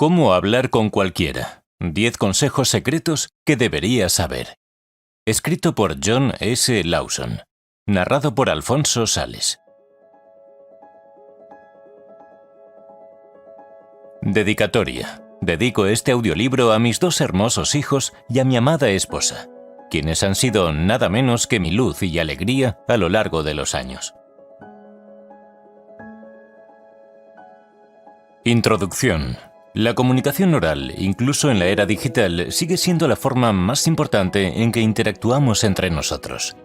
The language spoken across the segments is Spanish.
Cómo hablar con cualquiera. 10 consejos secretos que deberías saber. Escrito por John S. Lawson. Narrado por Alfonso Sales. Dedicatoria. Dedico este audiolibro a mis 2 hermosos hijos y a mi amada esposa, quienes han sido nada menos que mi luz y alegría a lo largo de los años. Introducción. La comunicación oral, incluso en la era digital, sigue siendo la forma más importante en que interactuamos entre nosotros.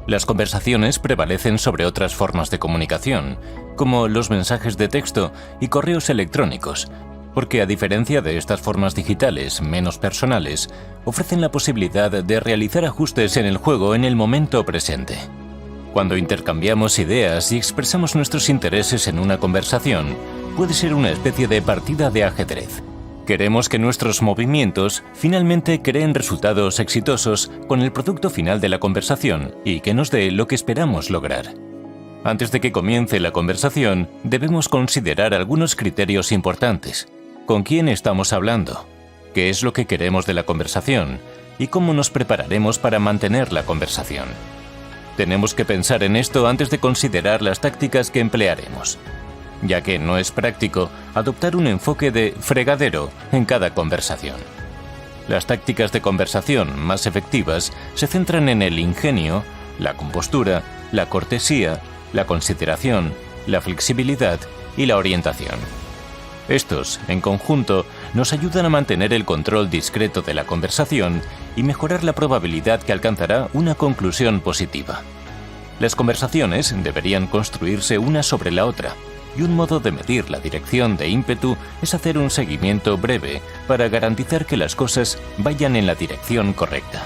Las conversaciones prevalecen sobre otras formas de comunicación, como los mensajes de texto y correos electrónicos, porque a diferencia de estas formas digitales menos personales, ofrecen la posibilidad de realizar ajustes en el juego en el momento presente. Cuando intercambiamos ideas y expresamos nuestros intereses en una conversación, puede ser una especie de partida de ajedrez. Queremos que nuestros movimientos finalmente creen resultados exitosos con el producto final de la conversación y que nos dé lo que esperamos lograr. Antes de que comience la conversación, debemos considerar algunos criterios importantes. ¿Con quién estamos hablando? ¿Qué es lo que queremos de la conversación? ¿Y cómo nos prepararemos para mantener la conversación? Tenemos que pensar en esto antes de considerar las tácticas que emplearemos, ya que no es práctico adoptar un enfoque de fregadero en cada conversación. Las tácticas de conversación más efectivas se centran en el ingenio, la compostura, la cortesía, la consideración, la flexibilidad y la orientación. Estos, en conjunto, nos ayudan a mantener el control discreto de la conversación y mejorar la probabilidad que alcanzará una conclusión positiva. Las conversaciones deberían construirse una sobre la otra, y un modo de medir la dirección de ímpetu es hacer un seguimiento breve para garantizar que las cosas vayan en la dirección correcta.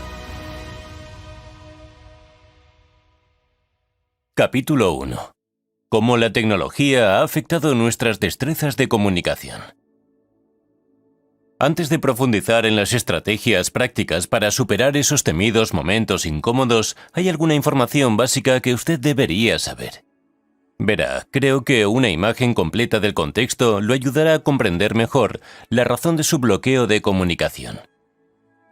Capítulo 1. Cómo la tecnología ha afectado nuestras destrezas de comunicación. Antes de profundizar en las estrategias prácticas para superar esos temidos momentos incómodos, hay alguna información básica que usted debería saber. Verá, creo que una imagen completa del contexto lo ayudará a comprender mejor la razón de su bloqueo de comunicación.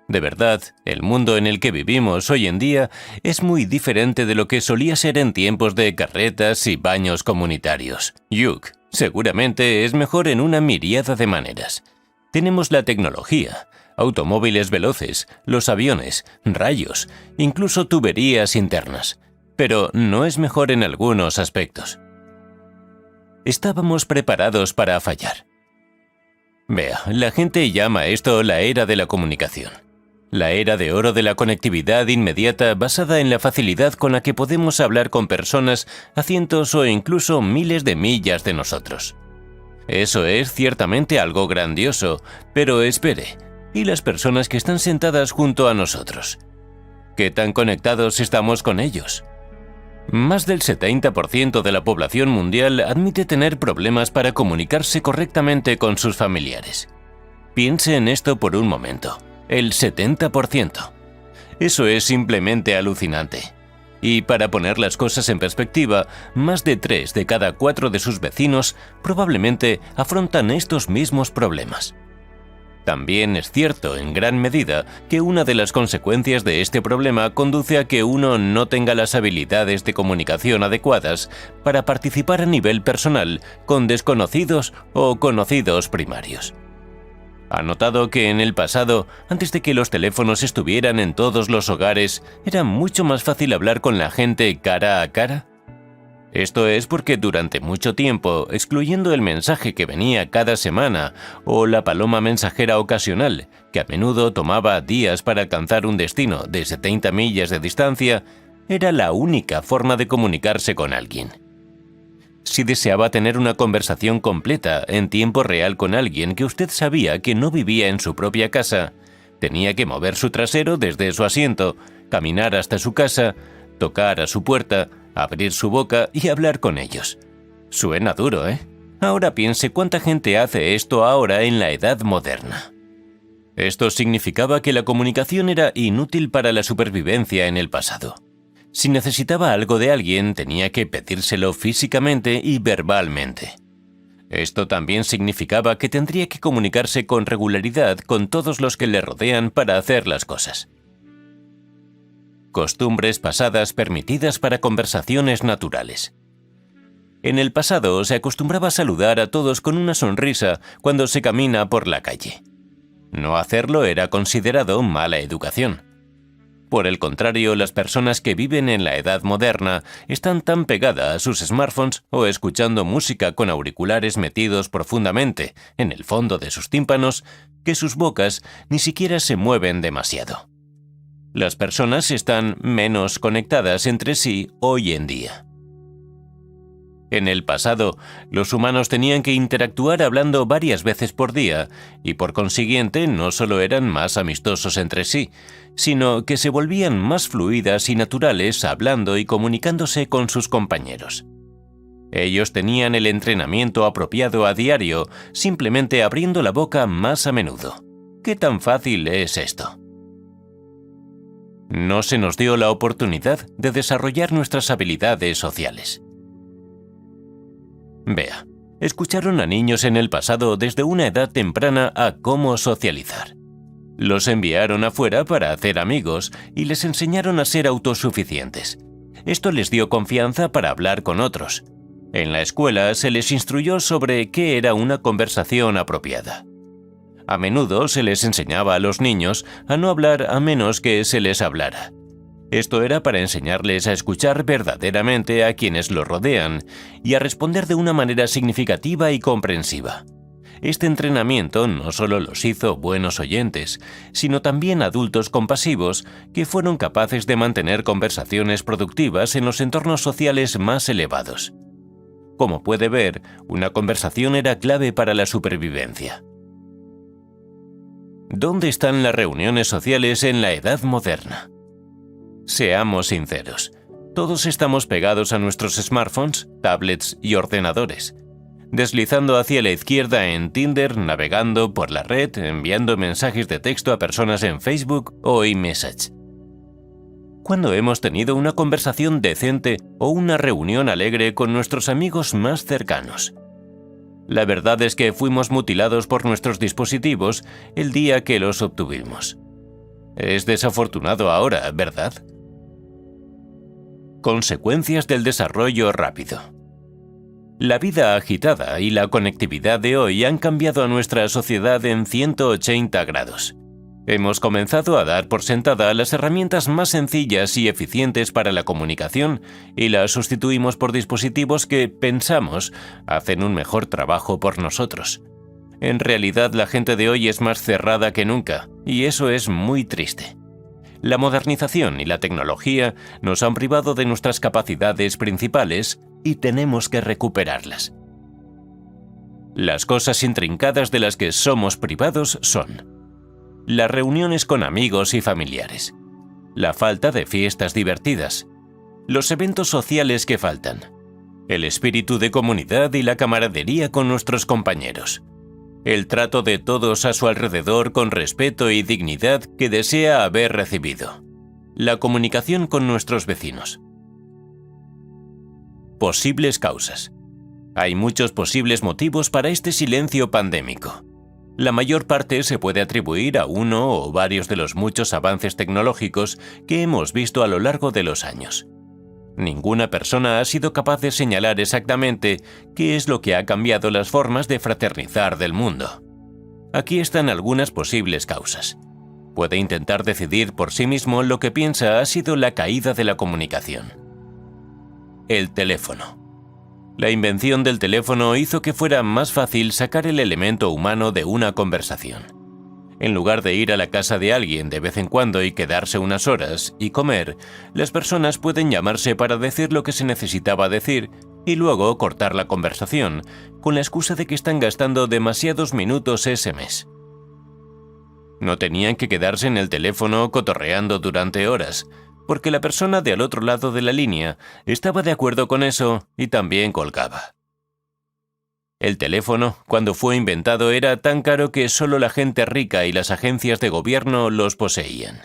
De verdad, el mundo en el que vivimos hoy en día es muy diferente de lo que solía ser en tiempos de carretas y baños comunitarios. Yuk, seguramente es mejor en una miríada de maneras. Tenemos la tecnología, automóviles veloces, los aviones, rayos, incluso tuberías internas. Pero no es mejor en algunos aspectos. Estábamos preparados para fallar. Vea, la gente llama esto la era de la comunicación. La era de oro de la conectividad inmediata basada en la facilidad con la que podemos hablar con personas a cientos o incluso miles de millas de nosotros. Eso es ciertamente algo grandioso, pero espere, ¿y las personas que están sentadas junto a nosotros? ¿Qué tan conectados estamos con ellos? Más del 70% de la población mundial admite tener problemas para comunicarse correctamente con sus familiares. Piense en esto por un momento. El 70%. Eso es simplemente alucinante. Y para poner las cosas en perspectiva, más de 3 de cada 4 de sus vecinos probablemente afrontan estos mismos problemas. También es cierto, en gran medida, que una de las consecuencias de este problema conduce a que uno no tenga las habilidades de comunicación adecuadas para participar a nivel personal con desconocidos o conocidos primarios. ¿Ha notado que en el pasado, antes de que los teléfonos estuvieran en todos los hogares, era mucho más fácil hablar con la gente cara a cara? Esto es porque durante mucho tiempo, excluyendo el mensaje que venía cada semana o la paloma mensajera ocasional, que a menudo tomaba días para alcanzar un destino de 70 millas de distancia, era la única forma de comunicarse con alguien. Si deseaba tener una conversación completa en tiempo real con alguien que usted sabía que no vivía en su propia casa, tenía que mover su trasero desde su asiento, caminar hasta su casa, tocar a su puerta, abrir su boca y hablar con ellos. Suena duro, ¿eh? Ahora piense cuánta gente hace esto ahora en la edad moderna. Esto significaba que la comunicación era inútil para la supervivencia en el pasado. Si necesitaba algo de alguien, tenía que pedírselo físicamente y verbalmente. Esto también significaba que tendría que comunicarse con regularidad con todos los que le rodean para hacer las cosas. Costumbres pasadas permitidas para conversaciones naturales. En el pasado se acostumbraba a saludar a todos con una sonrisa cuando se camina por la calle. No hacerlo era considerado mala educación. Por el contrario, las personas que viven en la edad moderna están tan pegadas a sus smartphones o escuchando música con auriculares metidos profundamente en el fondo de sus tímpanos que sus bocas ni siquiera se mueven demasiado. Las personas están menos conectadas entre sí hoy en día. En el pasado, los humanos tenían que interactuar hablando varias veces por día y por consiguiente no solo eran más amistosos entre sí, sino que se volvían más fluidas y naturales hablando y comunicándose con sus compañeros. Ellos tenían el entrenamiento apropiado a diario, simplemente abriendo la boca más a menudo. ¿Qué tan fácil es esto? No se nos dio la oportunidad de desarrollar nuestras habilidades sociales. Vea, escucharon a niños en el pasado desde una edad temprana a cómo socializar. Los enviaron afuera para hacer amigos y les enseñaron a ser autosuficientes. Esto les dio confianza para hablar con otros. En la escuela se les instruyó sobre qué era una conversación apropiada. A menudo se les enseñaba a los niños a no hablar a menos que se les hablara. Esto era para enseñarles a escuchar verdaderamente a quienes los rodean y a responder de una manera significativa y comprensiva. Este entrenamiento no solo los hizo buenos oyentes, sino también adultos compasivos que fueron capaces de mantener conversaciones productivas en los entornos sociales más elevados. Como puede ver, una conversación era clave para la supervivencia. ¿Dónde están las reuniones sociales en la edad moderna? Seamos sinceros, todos estamos pegados a nuestros smartphones, tablets y ordenadores, deslizando hacia la izquierda en Tinder, navegando por la red, enviando mensajes de texto a personas en Facebook o iMessage. ¿Cuándo hemos tenido una conversación decente o una reunión alegre con nuestros amigos más cercanos? La verdad es que fuimos mutilados por nuestros dispositivos el día que los obtuvimos. Es desafortunado ahora, ¿verdad? Consecuencias del desarrollo rápido. La vida agitada y la conectividad de hoy han cambiado a nuestra sociedad en 180 grados. Hemos comenzado a dar por sentada las herramientas más sencillas y eficientes para la comunicación y las sustituimos por dispositivos que, pensamos, hacen un mejor trabajo por nosotros. En realidad, la gente de hoy es más cerrada que nunca, y eso es muy triste. La modernización y la tecnología nos han privado de nuestras capacidades principales y tenemos que recuperarlas. Las cosas intrincadas de las que somos privados son las reuniones con amigos y familiares, la falta de fiestas divertidas, los eventos sociales que faltan, el espíritu de comunidad y la camaradería con nuestros compañeros, el trato de todos a su alrededor con respeto y dignidad que desea haber recibido, la comunicación con nuestros vecinos. Posibles causas. Hay muchos posibles motivos para este silencio pandémico. La mayor parte se puede atribuir a uno o varios de los muchos avances tecnológicos que hemos visto a lo largo de los años. Ninguna persona ha sido capaz de señalar exactamente qué es lo que ha cambiado las formas de fraternizar del mundo. Aquí están algunas posibles causas. Puede intentar decidir por sí mismo lo que piensa ha sido la caída de la comunicación. El teléfono. La invención del teléfono hizo que fuera más fácil sacar el elemento humano de una conversación. En lugar de ir a la casa de alguien de vez en cuando y quedarse unas horas y comer, las personas pueden llamarse para decir lo que se necesitaba decir y luego cortar la conversación, con la excusa de que están gastando demasiados minutos ese mes. No tenían que quedarse en el teléfono cotorreando durante horas, porque la persona de al otro lado de la línea estaba de acuerdo con eso y también colgaba. El teléfono, cuando fue inventado, era tan caro que solo la gente rica y las agencias de gobierno los poseían.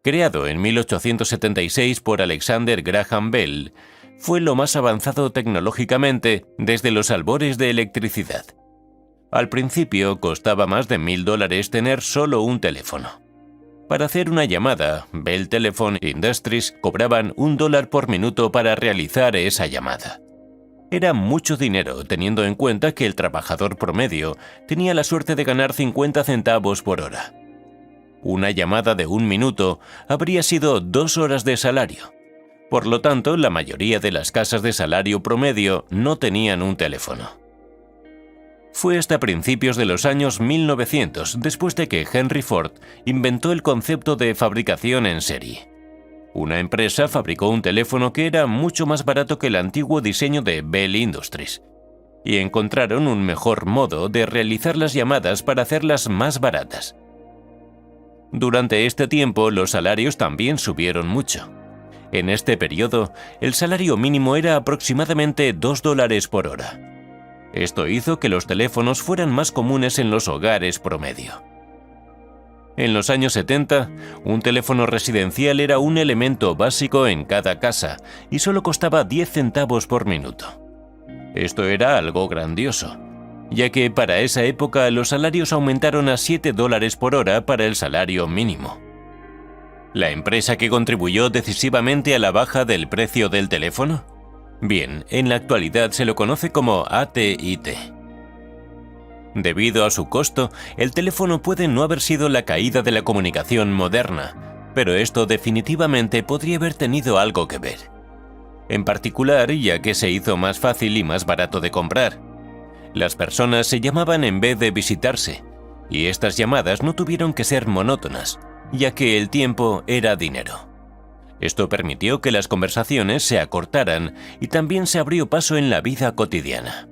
Creado en 1876 por Alexander Graham Bell, fue lo más avanzado tecnológicamente desde los albores de electricidad. Al principio costaba más de $1000 tener solo un teléfono. Para hacer una llamada, Bell Telephone Industries cobraban $1 por minuto para realizar esa llamada. Era mucho dinero teniendo en cuenta que el trabajador promedio tenía la suerte de ganar 50 centavos por hora. Una llamada de 1 minuto habría sido 2 horas de salario. Por lo tanto, la mayoría de las casas de salario promedio no tenían un teléfono. Fue hasta principios de los años 1900, después de que Henry Ford inventó el concepto de fabricación en serie. Una empresa fabricó un teléfono que era mucho más barato que el antiguo diseño de Bell Industries, y encontraron un mejor modo de realizar las llamadas para hacerlas más baratas. Durante este tiempo, los salarios también subieron mucho. En este periodo, el salario mínimo era aproximadamente $2 por hora. Esto hizo que los teléfonos fueran más comunes en los hogares promedio. En los años 70, un teléfono residencial era un elemento básico en cada casa y solo costaba 10 centavos por minuto. Esto era algo grandioso, ya que para esa época los salarios aumentaron a $7 por hora para el salario mínimo. ¿La empresa que contribuyó decisivamente a la baja del precio del teléfono? Bien, en la actualidad se lo conoce como AT&T. Debido a su costo, el teléfono puede no haber sido la caída de la comunicación moderna, pero esto definitivamente podría haber tenido algo que ver. En particular, ya que se hizo más fácil y más barato de comprar. Las personas se llamaban en vez de visitarse, y estas llamadas no tuvieron que ser monótonas, ya que el tiempo era dinero. Esto permitió que las conversaciones se acortaran y también se abrió paso en la vida cotidiana.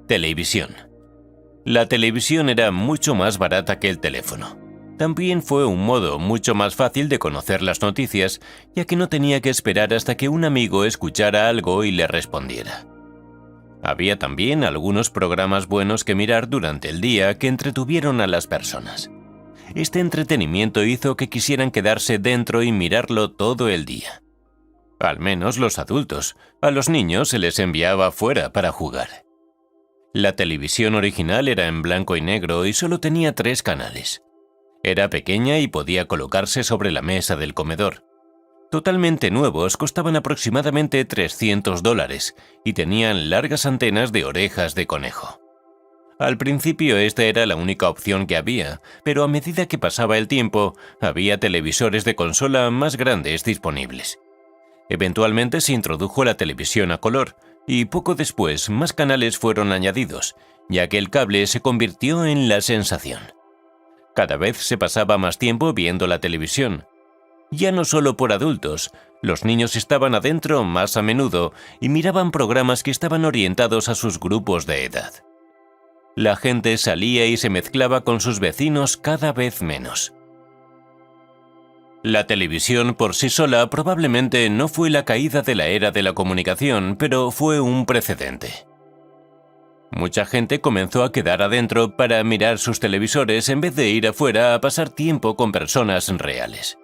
Televisión. La televisión era mucho más barata que el teléfono. También fue un modo mucho más fácil de conocer las noticias, ya que no tenía que esperar hasta que un amigo escuchara algo y le respondiera. Había también algunos programas buenos que mirar durante el día que entretuvieron a las personas. Este entretenimiento hizo que quisieran quedarse dentro y mirarlo todo el día. Al menos los adultos. A los niños se les enviaba fuera para jugar. La televisión original era en blanco y negro y solo tenía 3 canales. Era pequeña y podía colocarse sobre la mesa del comedor. Totalmente nuevos, costaban aproximadamente $300 y tenían largas antenas de orejas de conejo. Al principio esta era la única opción que había, pero a medida que pasaba el tiempo, había televisores de consola más grandes disponibles. Eventualmente se introdujo la televisión a color, y poco después más canales fueron añadidos, ya que el cable se convirtió en la sensación. Cada vez se pasaba más tiempo viendo la televisión. Ya no solo por adultos, los niños estaban adentro más a menudo y miraban programas que estaban orientados a sus grupos de edad. La gente salía y se mezclaba con sus vecinos cada vez menos. La televisión por sí sola probablemente no fue la caída de la era de la comunicación, pero fue un precedente. Mucha gente comenzó a quedar adentro para mirar sus televisores en vez de ir afuera a pasar tiempo con personas reales.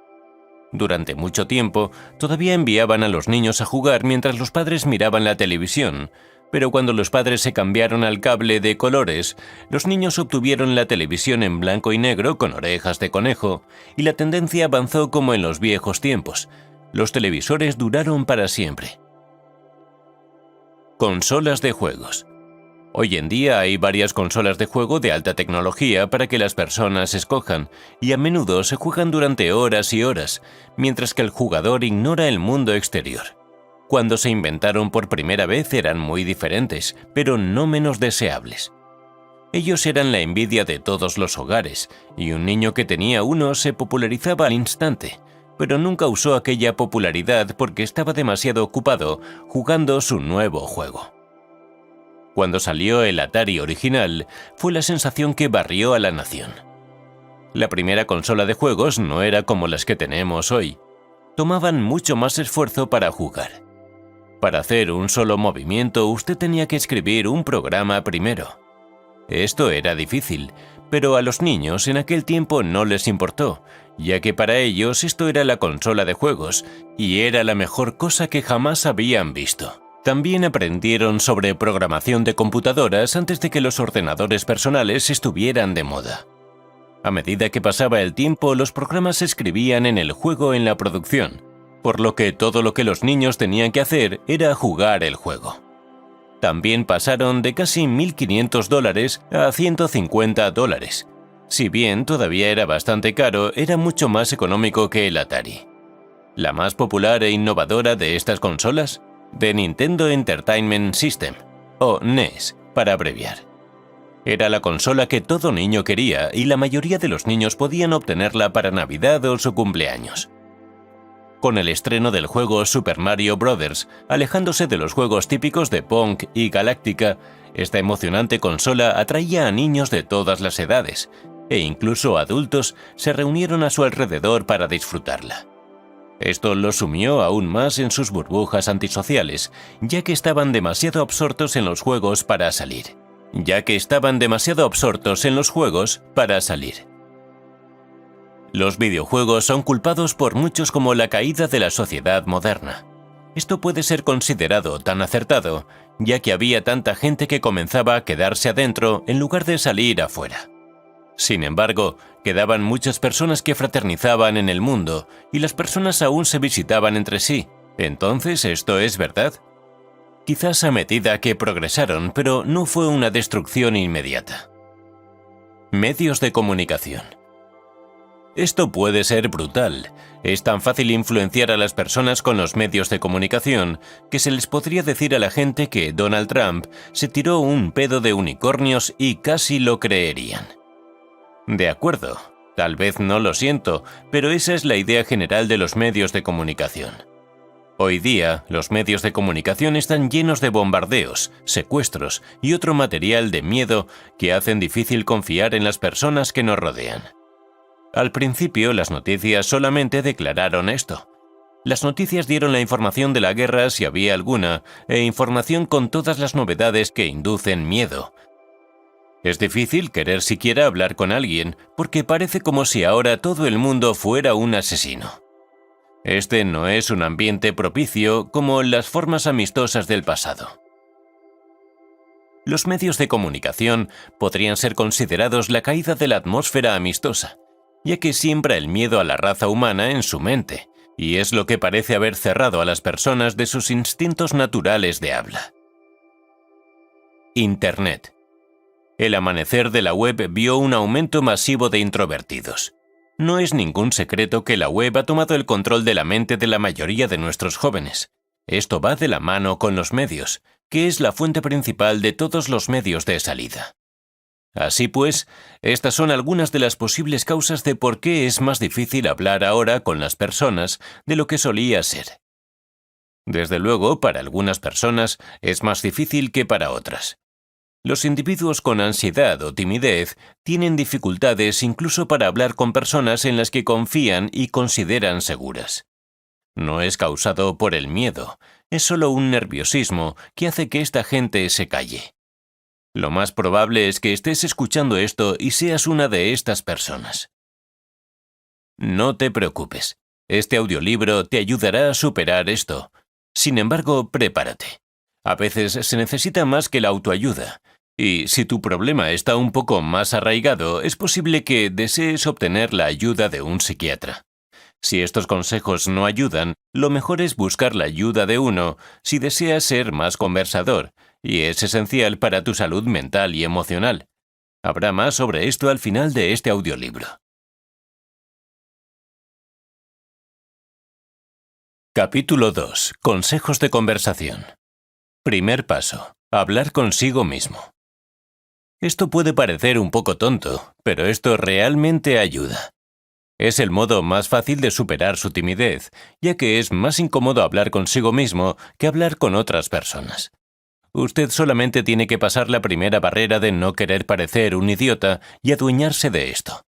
Durante mucho tiempo, todavía enviaban a los niños a jugar mientras los padres miraban la televisión, pero cuando los padres se cambiaron al cable de colores, los niños obtuvieron la televisión en blanco y negro con orejas de conejo, y la tendencia avanzó como en los viejos tiempos. Los televisores duraron para siempre. Consolas de juegos. Hoy en día hay varias consolas de juego de alta tecnología para que las personas escojan, y a menudo se juegan durante horas y horas, mientras que el jugador ignora el mundo exterior. Cuando se inventaron por primera vez eran muy diferentes, pero no menos deseables. Ellos eran la envidia de todos los hogares, y un niño que tenía uno se popularizaba al instante, pero nunca usó aquella popularidad porque estaba demasiado ocupado jugando su nuevo juego. Cuando salió el Atari original, fue la sensación que barrió a la nación. La primera consola de juegos no era como las que tenemos hoy. Tomaban mucho más esfuerzo para jugar. Para hacer un solo movimiento, usted tenía que escribir un programa primero. Esto era difícil, pero a los niños en aquel tiempo no les importó, ya que para ellos esto era la consola de juegos y era la mejor cosa que jamás habían visto. También aprendieron sobre programación de computadoras antes de que los ordenadores personales estuvieran de moda. A medida que pasaba el tiempo, los programas se escribían en el juego en la producción, por lo que todo lo que los niños tenían que hacer era jugar el juego. También pasaron de casi $1.500 a $150. Si bien todavía era bastante caro, era mucho más económico que el Atari. La más popular e innovadora de estas consolas, The Nintendo Entertainment System, o NES, para abreviar. Era la consola que todo niño quería y la mayoría de los niños podían obtenerla para Navidad o su cumpleaños. Con el estreno del juego Super Mario Bros., alejándose de los juegos típicos de Pong y Galáctica, esta emocionante consola atraía a niños de todas las edades, e incluso adultos se reunieron a su alrededor para disfrutarla. Esto los sumió aún más en sus burbujas antisociales, ya que estaban demasiado absortos en los juegos para salir. Los videojuegos son culpados por muchos como la caída de la sociedad moderna. Esto puede ser considerado tan acertado, ya que había tanta gente que comenzaba a quedarse adentro en lugar de salir afuera. Sin embargo, quedaban muchas personas que fraternizaban en el mundo y las personas aún se visitaban entre sí. ¿Entonces esto es verdad? Quizás a medida que progresaron, pero no fue una destrucción inmediata. Medios de comunicación. Esto puede ser brutal. Es tan fácil influenciar a las personas con los medios de comunicación que se les podría decir a la gente que Donald Trump se tiró un pedo de unicornios y casi lo creerían. De acuerdo, tal vez no lo siento, pero esa es la idea general de los medios de comunicación. Hoy día, los medios de comunicación están llenos de bombardeos, secuestros y otro material de miedo que hacen difícil confiar en las personas que nos rodean. Al principio, las noticias solamente declararon esto. Las noticias dieron la información de la guerra si había alguna, e información con todas las novedades que inducen miedo. Es difícil querer siquiera hablar con alguien, porque parece como si ahora todo el mundo fuera un asesino. Este no es un ambiente propicio como las formas amistosas del pasado. Los medios de comunicación podrían ser considerados la caída de la atmósfera amistosa, ya que siembra el miedo a la raza humana en su mente, y es lo que parece haber cerrado a las personas de sus instintos naturales de habla. Internet. El amanecer de la web vio un aumento masivo de introvertidos. No es ningún secreto que la web ha tomado el control de la mente de la mayoría de nuestros jóvenes. Esto va de la mano con los medios, que es la fuente principal de todos los medios de salida. Así pues, estas son algunas de las posibles causas de por qué es más difícil hablar ahora con las personas de lo que solía ser. Desde luego, para algunas personas es más difícil que para otras. Los individuos con ansiedad o timidez tienen dificultades incluso para hablar con personas en las que confían y consideran seguras. No es causado por el miedo, es solo un nerviosismo que hace que esta gente se calle. Lo más probable es que estés escuchando esto y seas una de estas personas. No te preocupes, este audiolibro te ayudará a superar esto. Sin embargo, prepárate. A veces se necesita más que la autoayuda, y si tu problema está un poco más arraigado, es posible que desees obtener la ayuda de un psiquiatra. Si estos consejos no ayudan, lo mejor es buscar la ayuda de uno si deseas ser más conversador, y es esencial para tu salud mental y emocional. Habrá más sobre esto al final de este audiolibro. Capítulo 2. Consejos de conversación. Primer paso. Hablar consigo mismo. Esto puede parecer un poco tonto, pero esto realmente ayuda. Es el modo más fácil de superar su timidez, ya que es más incómodo hablar consigo mismo que hablar con otras personas. Usted solamente tiene que pasar la primera barrera de no querer parecer un idiota y adueñarse de esto.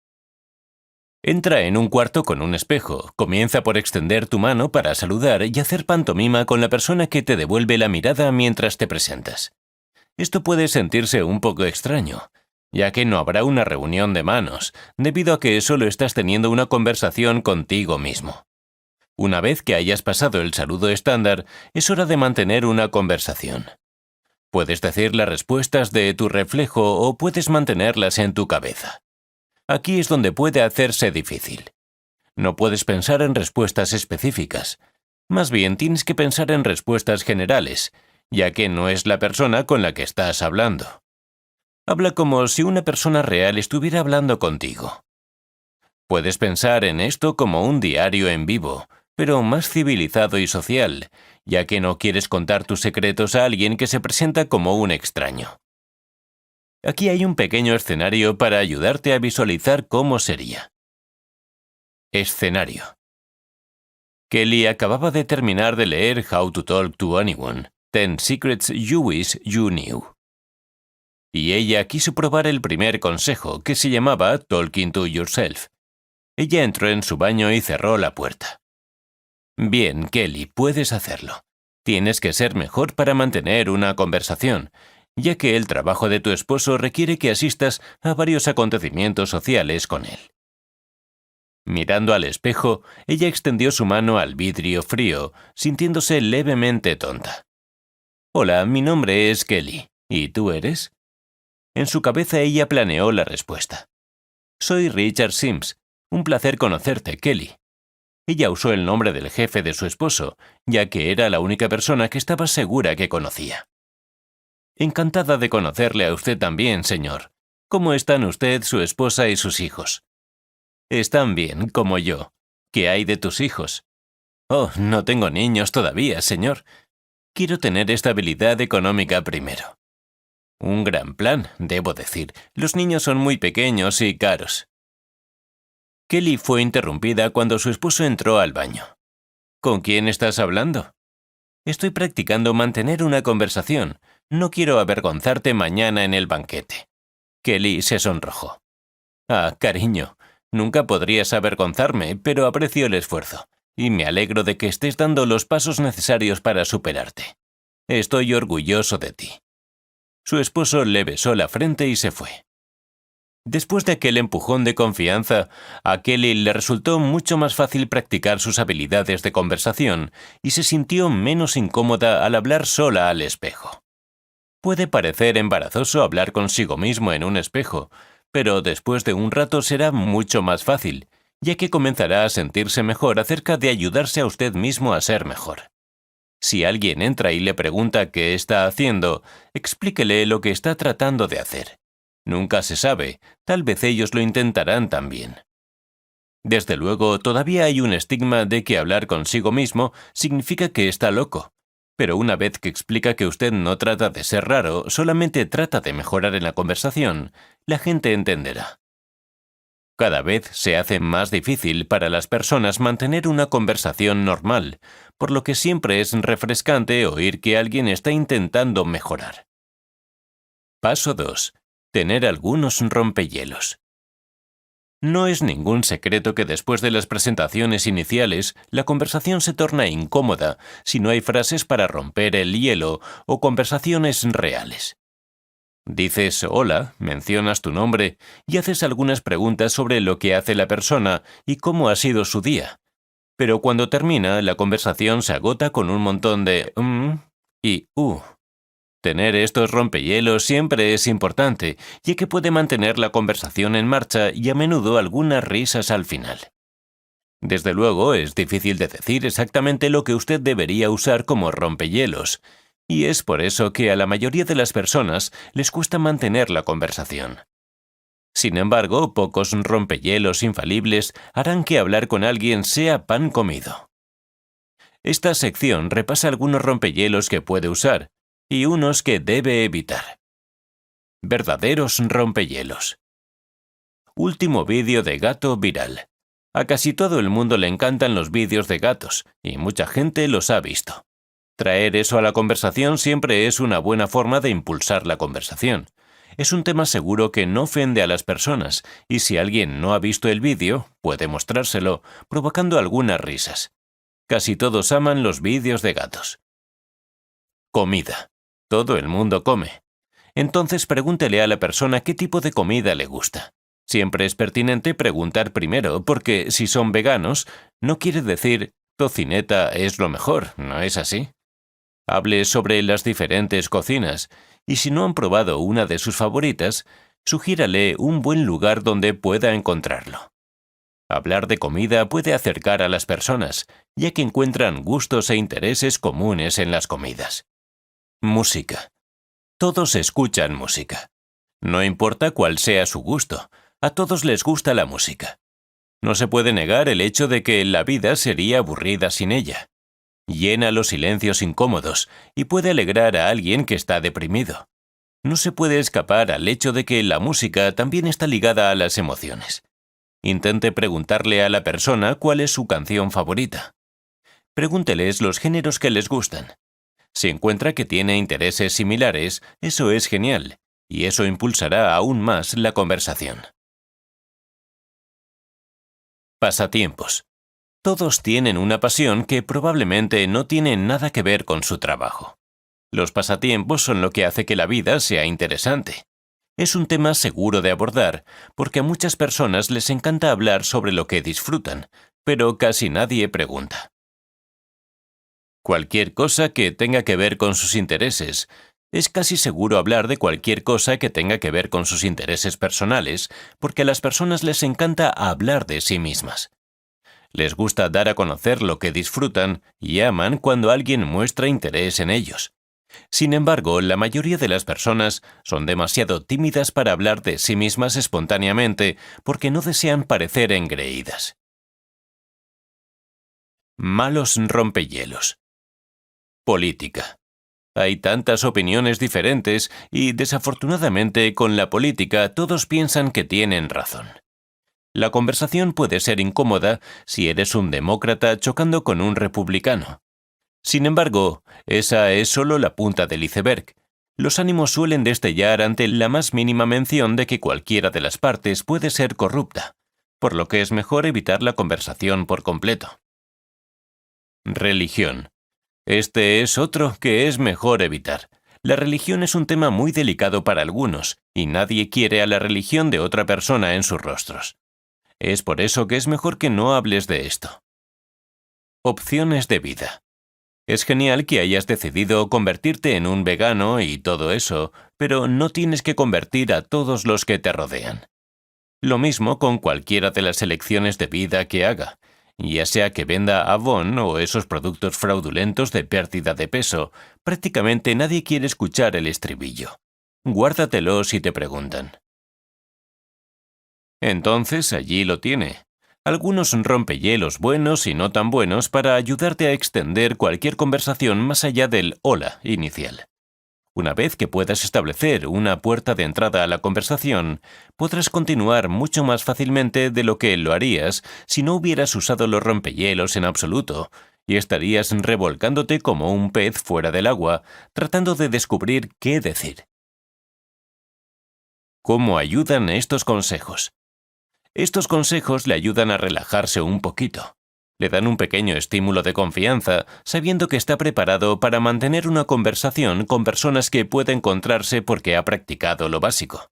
Entra en un cuarto con un espejo, comienza por extender tu mano para saludar y hacer pantomima con la persona que te devuelve la mirada mientras te presentas. Esto puede sentirse un poco extraño, ya que no habrá una reunión de manos, debido a que solo estás teniendo una conversación contigo mismo. Una vez que hayas pasado el saludo estándar, es hora de mantener una conversación. Puedes decir las respuestas de tu reflejo o puedes mantenerlas en tu cabeza. Aquí es donde puede hacerse difícil. No puedes pensar en respuestas específicas. Más bien tienes que pensar en respuestas generales, ya que no es la persona con la que estás hablando. Habla como si una persona real estuviera hablando contigo. Puedes pensar en esto como un diario en vivo, pero más civilizado y social, ya que no quieres contar tus secretos a alguien que se presenta como un extraño. Aquí hay un pequeño escenario para ayudarte a visualizar cómo sería. Escenario. Kelly acababa de terminar de leer How to Talk to Anyone, 10 Secrets You Wish You Knew. Y ella quiso probar el primer consejo, que se llamaba Talking to Yourself. Ella entró en su baño y cerró la puerta. Bien, Kelly, puedes hacerlo. Tienes que ser mejor para mantener una conversación, ya que el trabajo de tu esposo requiere que asistas a varios acontecimientos sociales con él. Mirando al espejo, ella extendió su mano al vidrio frío, sintiéndose levemente tonta. Hola, mi nombre es Kelly. ¿Y tú eres? En su cabeza ella planeó la respuesta. Soy Richard Sims. Un placer conocerte, Kelly. Ella usó el nombre del jefe de su esposo, ya que era la única persona que estaba segura que conocía. Encantada de conocerle a usted también, señor. ¿Cómo están usted, su esposa y sus hijos? Están bien, como yo. ¿Qué hay de tus hijos? Oh, no tengo niños todavía, señor. Quiero tener estabilidad económica primero. Un gran plan, debo decir. Los niños son muy pequeños y caros. Kelly fue interrumpida cuando su esposo entró al baño. ¿Con quién estás hablando? Estoy practicando mantener una conversación. No quiero avergonzarte mañana en el banquete. Kelly se sonrojó. Ah, cariño, nunca podrías avergonzarme, pero aprecio el esfuerzo, y me alegro de que estés dando los pasos necesarios para superarte. Estoy orgulloso de ti. Su esposo le besó la frente y se fue. Después de aquel empujón de confianza, a Kelly le resultó mucho más fácil practicar sus habilidades de conversación y se sintió menos incómoda al hablar sola al espejo. Puede parecer embarazoso hablar consigo mismo en un espejo, pero después de un rato será mucho más fácil, ya que comenzará a sentirse mejor acerca de ayudarse a usted mismo a ser mejor. Si alguien entra y le pregunta qué está haciendo, explíquele lo que está tratando de hacer. Nunca se sabe, tal vez ellos lo intentarán también. Desde luego, todavía hay un estigma de que hablar consigo mismo significa que está loco, pero una vez que explica que usted no trata de ser raro, solamente trata de mejorar en la conversación, la gente entenderá. Cada vez se hace más difícil para las personas mantener una conversación normal, por lo que siempre es refrescante oír que alguien está intentando mejorar. Paso 2. Tener algunos rompehielos. No es ningún secreto que después de las presentaciones iniciales, la conversación se torna incómoda si no hay frases para romper el hielo o conversaciones reales. Dices hola, mencionas tu nombre y haces algunas preguntas sobre lo que hace la persona y cómo ha sido su día. Pero cuando termina, la conversación se agota con un montón de y Tener estos rompehielos siempre es importante, ya que puede mantener la conversación en marcha y a menudo algunas risas al final. Desde luego, es difícil de decir exactamente lo que usted debería usar como rompehielos, y es por eso que a la mayoría de las personas les cuesta mantener la conversación. Sin embargo, pocos rompehielos infalibles harán que hablar con alguien sea pan comido. Esta sección repasa algunos rompehielos que puede usar, y unos que debe evitar. Verdaderos rompehielos. Último vídeo de gato viral. A casi todo el mundo le encantan los vídeos de gatos, y mucha gente los ha visto. Traer eso a la conversación siempre es una buena forma de impulsar la conversación. Es un tema seguro que no ofende a las personas, y si alguien no ha visto el vídeo, puede mostrárselo, provocando algunas risas. Casi todos aman los vídeos de gatos. Comida. Todo el mundo come. Entonces pregúntele a la persona qué tipo de comida le gusta. Siempre es pertinente preguntar primero, porque si son veganos, no quiere decir tocineta es lo mejor, ¿no es así? Hable sobre las diferentes cocinas, y si no han probado una de sus favoritas, sugiérale un buen lugar donde pueda encontrarlo. Hablar de comida puede acercar a las personas, ya que encuentran gustos e intereses comunes en las comidas. Música. Todos escuchan música. No importa cuál sea su gusto, a todos les gusta la música. No se puede negar el hecho de que la vida sería aburrida sin ella. Llena los silencios incómodos y puede alegrar a alguien que está deprimido. No se puede escapar al hecho de que la música también está ligada a las emociones. Intente preguntarle a la persona cuál es su canción favorita. Pregúnteles los géneros que les gustan. Si encuentra que tiene intereses similares, eso es genial, y eso impulsará aún más la conversación. Pasatiempos. Todos tienen una pasión que probablemente no tiene nada que ver con su trabajo. Los pasatiempos son lo que hace que la vida sea interesante. Es un tema seguro de abordar, porque a muchas personas les encanta hablar sobre lo que disfrutan, pero casi nadie pregunta. Cualquier cosa que tenga que ver con sus intereses. Es casi seguro hablar de cualquier cosa que tenga que ver con sus intereses personales, porque a las personas les encanta hablar de sí mismas. Les gusta dar a conocer lo que disfrutan y aman cuando alguien muestra interés en ellos. Sin embargo, la mayoría de las personas son demasiado tímidas para hablar de sí mismas espontáneamente porque no desean parecer engreídas. Malos rompehielos. Política. Hay tantas opiniones diferentes y, desafortunadamente, con la política todos piensan que tienen razón. La conversación puede ser incómoda si eres un demócrata chocando con un republicano. Sin embargo, esa es solo la punta del iceberg. Los ánimos suelen destellar ante la más mínima mención de que cualquiera de las partes puede ser corrupta, por lo que es mejor evitar la conversación por completo. Religión. Este es otro que es mejor evitar. La religión es un tema muy delicado para algunos, y nadie quiere a la religión de otra persona en sus rostros. Es por eso que es mejor que no hables de esto. Opciones de vida. Es genial que hayas decidido convertirte en un vegano y todo eso, pero no tienes que convertir a todos los que te rodean. Lo mismo con cualquiera de las elecciones de vida que haga, ya sea que venda Avon o esos productos fraudulentos de pérdida de peso. Prácticamente nadie quiere escuchar el estribillo. Guárdatelo si te preguntan. Entonces allí lo tiene. Algunos rompehielos buenos y no tan buenos para ayudarte a extender cualquier conversación más allá del hola inicial. Una vez que puedas establecer una puerta de entrada a la conversación, podrás continuar mucho más fácilmente de lo que lo harías si no hubieras usado los rompehielos en absoluto, y estarías revolcándote como un pez fuera del agua, tratando de descubrir qué decir. ¿Cómo ayudan estos consejos? Estos consejos le ayudan a relajarse un poquito. Le dan un pequeño estímulo de confianza, sabiendo que está preparado para mantener una conversación con personas que puede encontrarse porque ha practicado lo básico.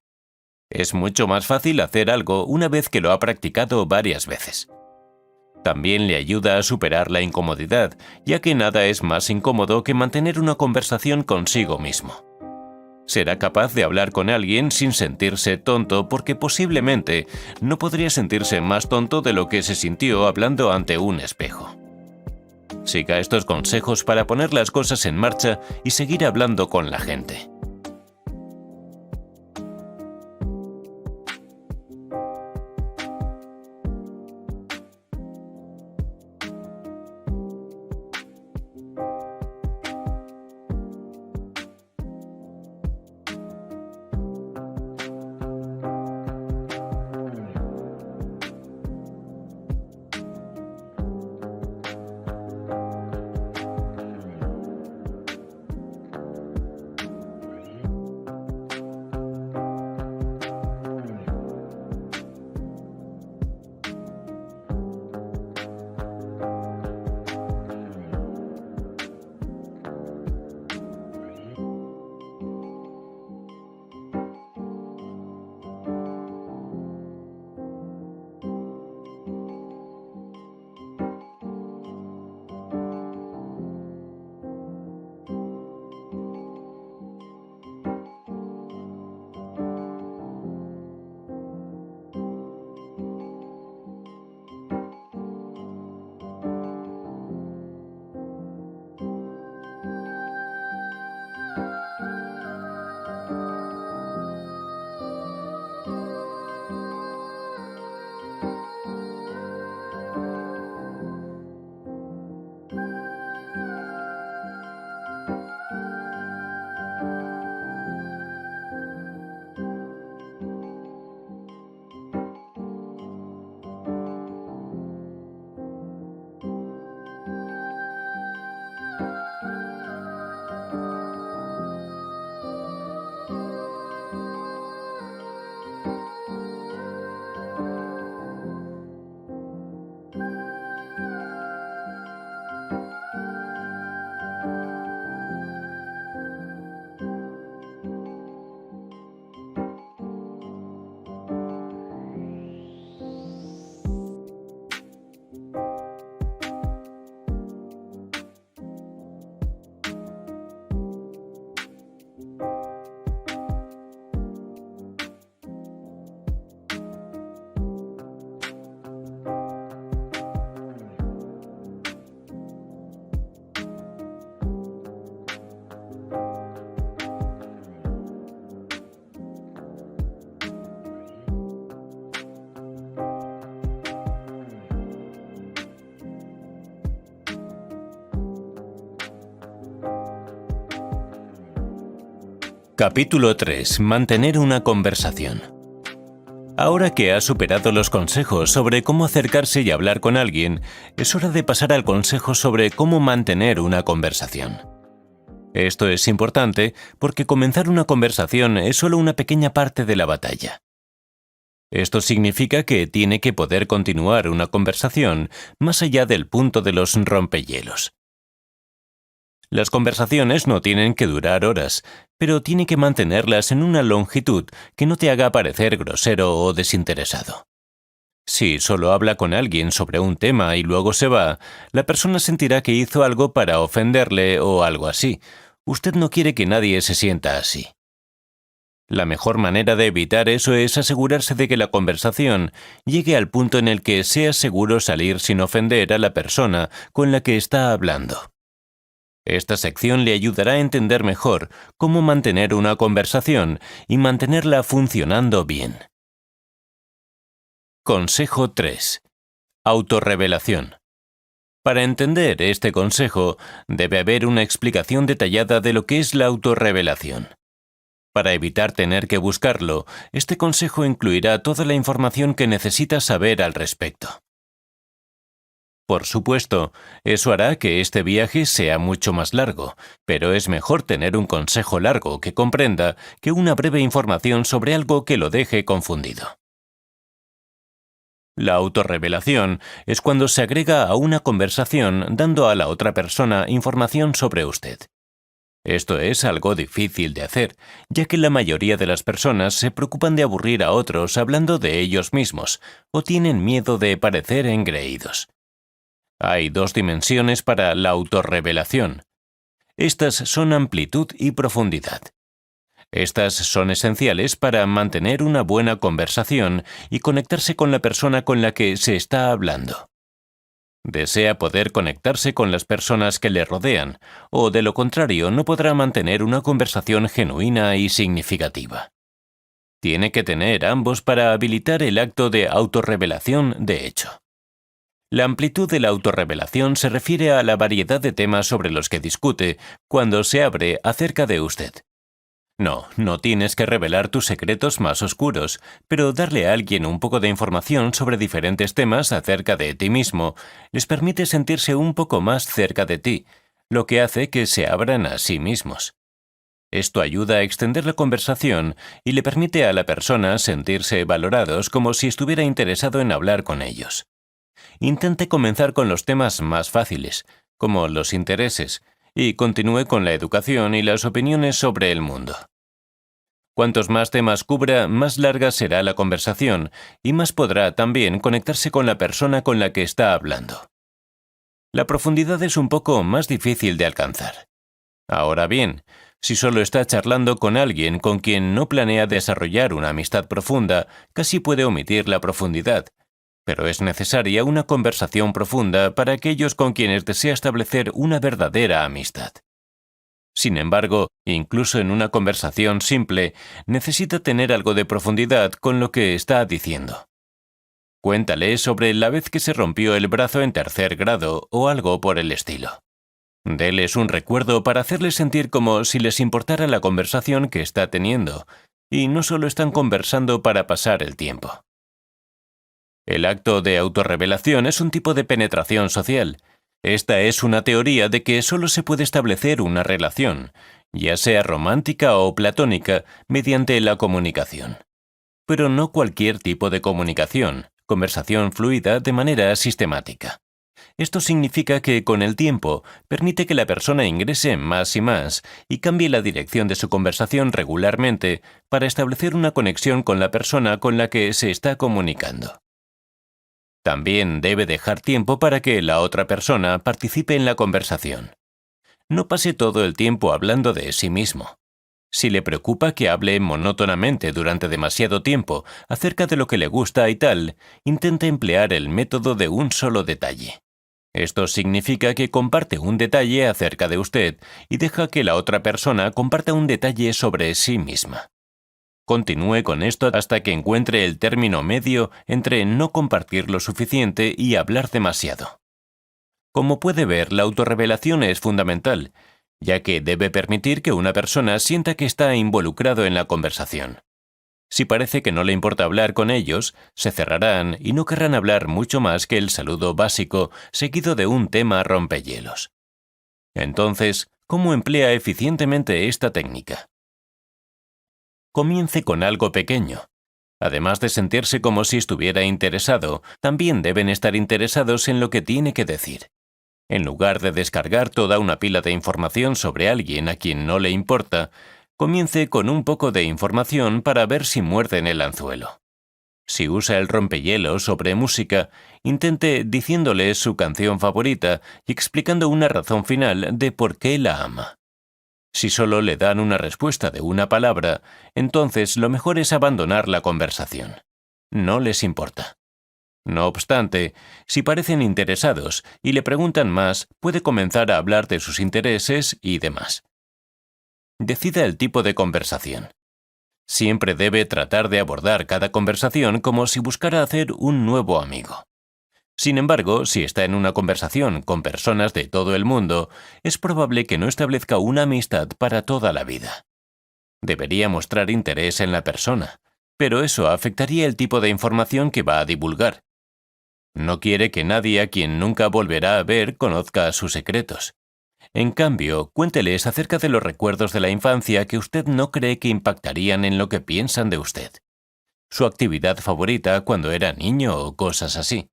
Es mucho más fácil hacer algo una vez que lo ha practicado varias veces. También le ayuda a superar la incomodidad, ya que nada es más incómodo que mantener una conversación consigo mismo. Será capaz de hablar con alguien sin sentirse tonto porque posiblemente no podría sentirse más tonto de lo que se sintió hablando ante un espejo. Siga estos consejos para poner las cosas en marcha y seguir hablando con la gente. Capítulo 3. Mantener una conversación. Ahora que has superado los consejos sobre cómo acercarse y hablar con alguien, es hora de pasar al consejo sobre cómo mantener una conversación. Esto es importante porque comenzar una conversación es solo una pequeña parte de la batalla. Esto significa que tiene que poder continuar una conversación más allá del punto de los rompehielos. Las conversaciones no tienen que durar horas, pero tiene que mantenerlas en una longitud que no te haga parecer grosero o desinteresado. Si solo habla con alguien sobre un tema y luego se va, la persona sentirá que hizo algo para ofenderle o algo así. Usted no quiere que nadie se sienta así. La mejor manera de evitar eso es asegurarse de que la conversación llegue al punto en el que sea seguro salir sin ofender a la persona con la que está hablando. Esta sección le ayudará a entender mejor cómo mantener una conversación y mantenerla funcionando bien. Consejo 3. Autorrevelación. Para entender este consejo, debe haber una explicación detallada de lo que es la autorrevelación. Para evitar tener que buscarlo, este consejo incluirá toda la información que necesitas saber al respecto. Por supuesto, eso hará que este viaje sea mucho más largo, pero es mejor tener un consejo largo que comprenda que una breve información sobre algo que lo deje confundido. La autorrevelación es cuando se agrega a una conversación dando a la otra persona información sobre usted. Esto es algo difícil de hacer, ya que la mayoría de las personas se preocupan de aburrir a otros hablando de ellos mismos o tienen miedo de parecer engreídos. Hay dos dimensiones para la autorrevelación. Estas son amplitud y profundidad. Estas son esenciales para mantener una buena conversación y conectarse con la persona con la que se está hablando. Desea poder conectarse con las personas que le rodean, o de lo contrario no podrá mantener una conversación genuina y significativa. Tiene que tener ambos para habilitar el acto de autorrevelación de hecho. La amplitud de la autorrevelación se refiere a la variedad de temas sobre los que discute cuando se abre acerca de usted. No tienes que revelar tus secretos más oscuros, pero darle a alguien un poco de información sobre diferentes temas acerca de ti mismo les permite sentirse un poco más cerca de ti, lo que hace que se abran a sí mismos. Esto ayuda a extender la conversación y le permite a la persona sentirse valorados como si estuviera interesado en hablar con ellos. Intente comenzar con los temas más fáciles, como los intereses, y continúe con la educación y las opiniones sobre el mundo. Cuantos más temas cubra, más larga será la conversación y más podrá también conectarse con la persona con la que está hablando. La profundidad es un poco más difícil de alcanzar. Ahora bien, si solo está charlando con alguien con quien no planea desarrollar una amistad profunda, casi puede omitir la profundidad. Pero es necesaria una conversación profunda para aquellos con quienes desea establecer una verdadera amistad. Sin embargo, incluso en una conversación simple, necesita tener algo de profundidad con lo que está diciendo. Cuéntale sobre la vez que se rompió el brazo en 3er grado o algo por el estilo. Déles un recuerdo para hacerles sentir como si les importara la conversación que está teniendo, y no solo están conversando para pasar el tiempo. El acto de autorrevelación es un tipo de penetración social. Esta es una teoría de que solo se puede establecer una relación, ya sea romántica o platónica, mediante la comunicación. Pero no cualquier tipo de comunicación, conversación fluida de manera sistemática. Esto significa que con el tiempo permite que la persona ingrese más y más y cambie la dirección de su conversación regularmente para establecer una conexión con la persona con la que se está comunicando. También debe dejar tiempo para que la otra persona participe en la conversación. No pase todo el tiempo hablando de sí mismo. Si le preocupa que hable monótonamente durante demasiado tiempo acerca de lo que le gusta y tal, intente emplear el método de un solo detalle. Esto significa que comparte un detalle acerca de usted y deja que la otra persona comparta un detalle sobre sí misma. Continúe con esto hasta que encuentre el término medio entre no compartir lo suficiente y hablar demasiado. Como puede ver, la autorrevelación es fundamental, ya que debe permitir que una persona sienta que está involucrado en la conversación. Si parece que no le importa hablar con ellos, se cerrarán y no querrán hablar mucho más que el saludo básico seguido de un tema rompehielos. Entonces, ¿cómo emplea eficientemente esta técnica? Comience con algo pequeño. Además de sentirse como si estuviera interesado, también deben estar interesados en lo que tiene que decir. En lugar de descargar toda una pila de información sobre alguien a quien no le importa, comience con un poco de información para ver si muerden el anzuelo. Si usa el rompehielos sobre música, intente diciéndole su canción favorita y explicando una razón final de por qué la ama. Si solo le dan una respuesta de una palabra, entonces lo mejor es abandonar la conversación. No les importa. No obstante, si parecen interesados y le preguntan más, puede comenzar a hablar de sus intereses y demás. Decida el tipo de conversación. Siempre debe tratar de abordar cada conversación como si buscara hacer un nuevo amigo. Sin embargo, si está en una conversación con personas de todo el mundo, es probable que no establezca una amistad para toda la vida. Debería mostrar interés en la persona, pero eso afectaría el tipo de información que va a divulgar. No quiere que nadie a quien nunca volverá a ver conozca sus secretos. En cambio, cuénteles acerca de los recuerdos de la infancia que usted no cree que impactarían en lo que piensan de usted. Su actividad favorita cuando era niño o cosas así.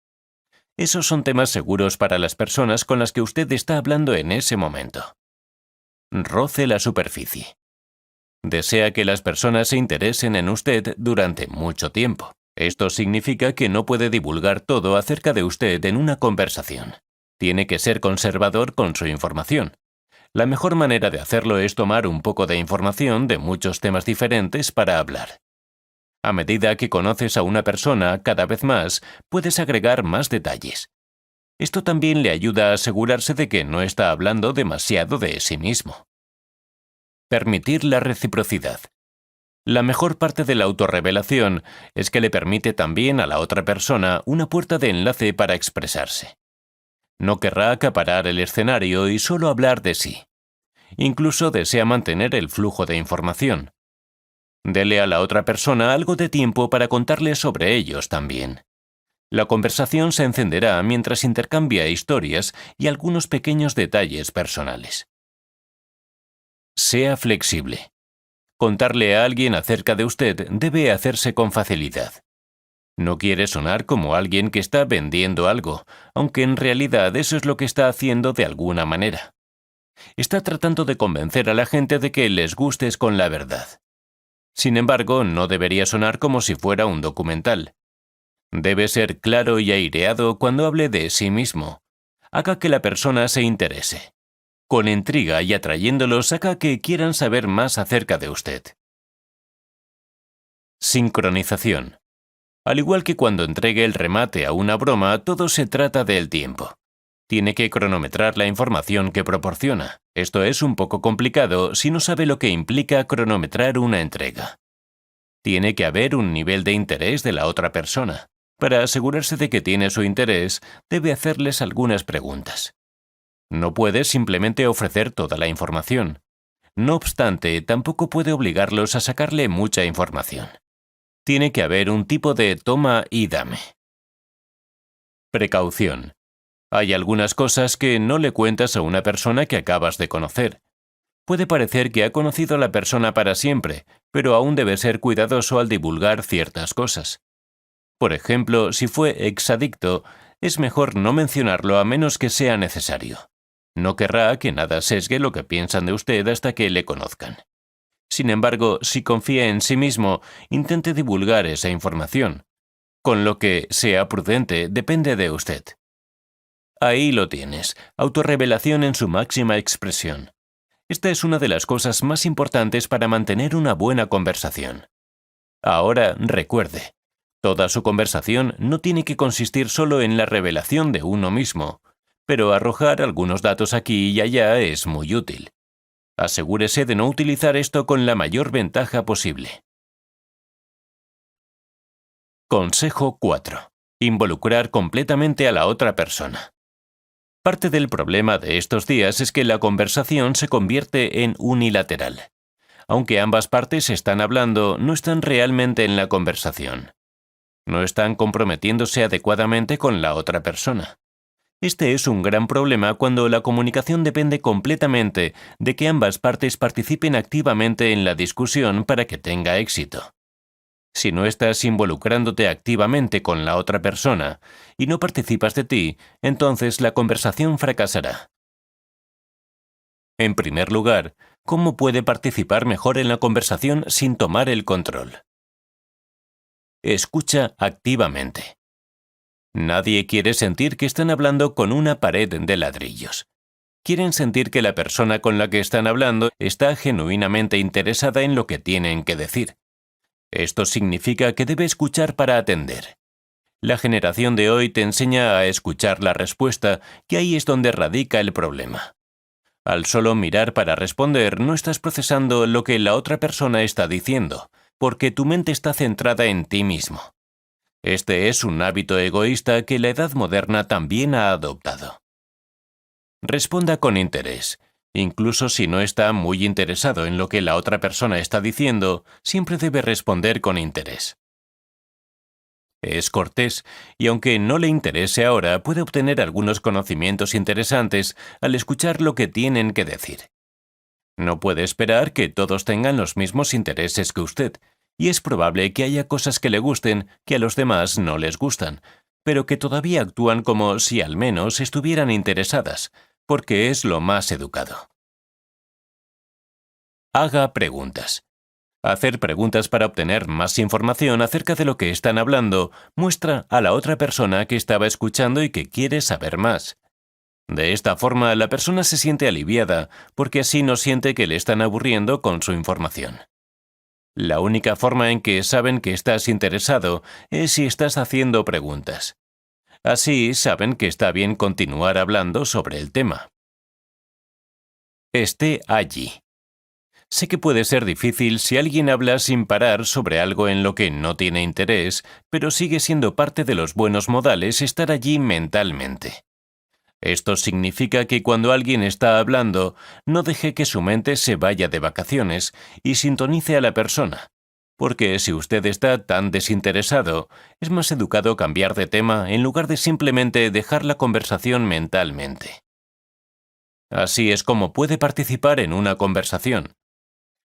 Esos son temas seguros para las personas con las que usted está hablando en ese momento. Roce la superficie. Desea que las personas se interesen en usted durante mucho tiempo. Esto significa que no puede divulgar todo acerca de usted en una conversación. Tiene que ser conservador con su información. La mejor manera de hacerlo es tomar un poco de información de muchos temas diferentes para hablar. A medida que conoces a una persona cada vez más, puedes agregar más detalles. Esto también le ayuda a asegurarse de que no está hablando demasiado de sí mismo. Permitir la reciprocidad. La mejor parte de la autorrevelación es que le permite también a la otra persona una puerta de enlace para expresarse. No querrá acaparar el escenario y solo hablar de sí. Incluso desea mantener el flujo de información. Dele a la otra persona algo de tiempo para contarle sobre ellos también. La conversación se encenderá mientras intercambia historias y algunos pequeños detalles personales. Sea flexible. Contarle a alguien acerca de usted debe hacerse con facilidad. No quiere sonar como alguien que está vendiendo algo, aunque en realidad eso es lo que está haciendo de alguna manera. Está tratando de convencer a la gente de que les gustes con la verdad. Sin embargo, no debería sonar como si fuera un documental. Debe ser claro y aireado cuando hable de sí mismo. Haga que la persona se interese. Con intriga y atrayéndolos haga que quieran saber más acerca de usted. Sincronización. Al igual que cuando entregue el remate a una broma, todo se trata del tiempo. Tiene que cronometrar la información que proporciona. Esto es un poco complicado si no sabe lo que implica cronometrar una entrega. Tiene que haber un nivel de interés de la otra persona. Para asegurarse de que tiene su interés, debe hacerles algunas preguntas. No puede simplemente ofrecer toda la información. No obstante, tampoco puede obligarlos a sacarle mucha información. Tiene que haber un tipo de toma y dame. Precaución. Hay algunas cosas que no le cuentas a una persona que acabas de conocer. Puede parecer que ha conocido a la persona para siempre, pero aún debe ser cuidadoso al divulgar ciertas cosas. Por ejemplo, si fue exadicto, es mejor no mencionarlo a menos que sea necesario. No querrá que nada sesgue lo que piensan de usted hasta que le conozcan. Sin embargo, si confía en sí mismo, intente divulgar esa información. Con lo que sea prudente depende de usted. Ahí lo tienes, autorrevelación en su máxima expresión. Esta es una de las cosas más importantes para mantener una buena conversación. Ahora, recuerde, toda su conversación no tiene que consistir solo en la revelación de uno mismo, pero arrojar algunos datos aquí y allá es muy útil. Asegúrese de no utilizar esto con la mayor ventaja posible. Consejo 4. Involucrar completamente a la otra persona. Parte del problema de estos días es que la conversación se convierte en unilateral. Aunque ambas partes están hablando, no están realmente en la conversación. No están comprometiéndose adecuadamente con la otra persona. Este es un gran problema cuando la comunicación depende completamente de que ambas partes participen activamente en la discusión para que tenga éxito. Si no estás involucrándote activamente con la otra persona y no participas de ti, entonces la conversación fracasará. En primer lugar, ¿cómo puede participar mejor en la conversación sin tomar el control? Escucha activamente. Nadie quiere sentir que están hablando con una pared de ladrillos. Quieren sentir que la persona con la que están hablando está genuinamente interesada en lo que tienen que decir. Esto significa que debe escuchar para atender. La generación de hoy te enseña a escuchar la respuesta, y ahí es donde radica el problema. Al solo mirar para responder, no estás procesando lo que la otra persona está diciendo, porque tu mente está centrada en ti mismo. Este es un hábito egoísta que la edad moderna también ha adoptado. Responda con interés. Incluso si no está muy interesado en lo que la otra persona está diciendo, siempre debe responder con interés. Es cortés, y aunque no le interese ahora, puede obtener algunos conocimientos interesantes al escuchar lo que tienen que decir. No puede esperar que todos tengan los mismos intereses que usted, y es probable que haya cosas que le gusten que a los demás no les gustan, pero que todavía actúan como si al menos estuvieran interesadas, porque es lo más educado. Haga preguntas. Hacer preguntas para obtener más información acerca de lo que están hablando muestra a la otra persona que estaba escuchando y que quiere saber más. De esta forma, la persona se siente aliviada porque así no siente que le están aburriendo con su información. La única forma en que saben que estás interesado es si estás haciendo preguntas. Así saben que está bien continuar hablando sobre el tema. Esté allí. Sé que puede ser difícil si alguien habla sin parar sobre algo en lo que no tiene interés, pero sigue siendo parte de los buenos modales estar allí mentalmente. Esto significa que cuando alguien está hablando, no deje que su mente se vaya de vacaciones y sintonice a la persona, porque si usted está tan desinteresado, es más educado cambiar de tema en lugar de simplemente dejar la conversación mentalmente. Así es como puede participar en una conversación.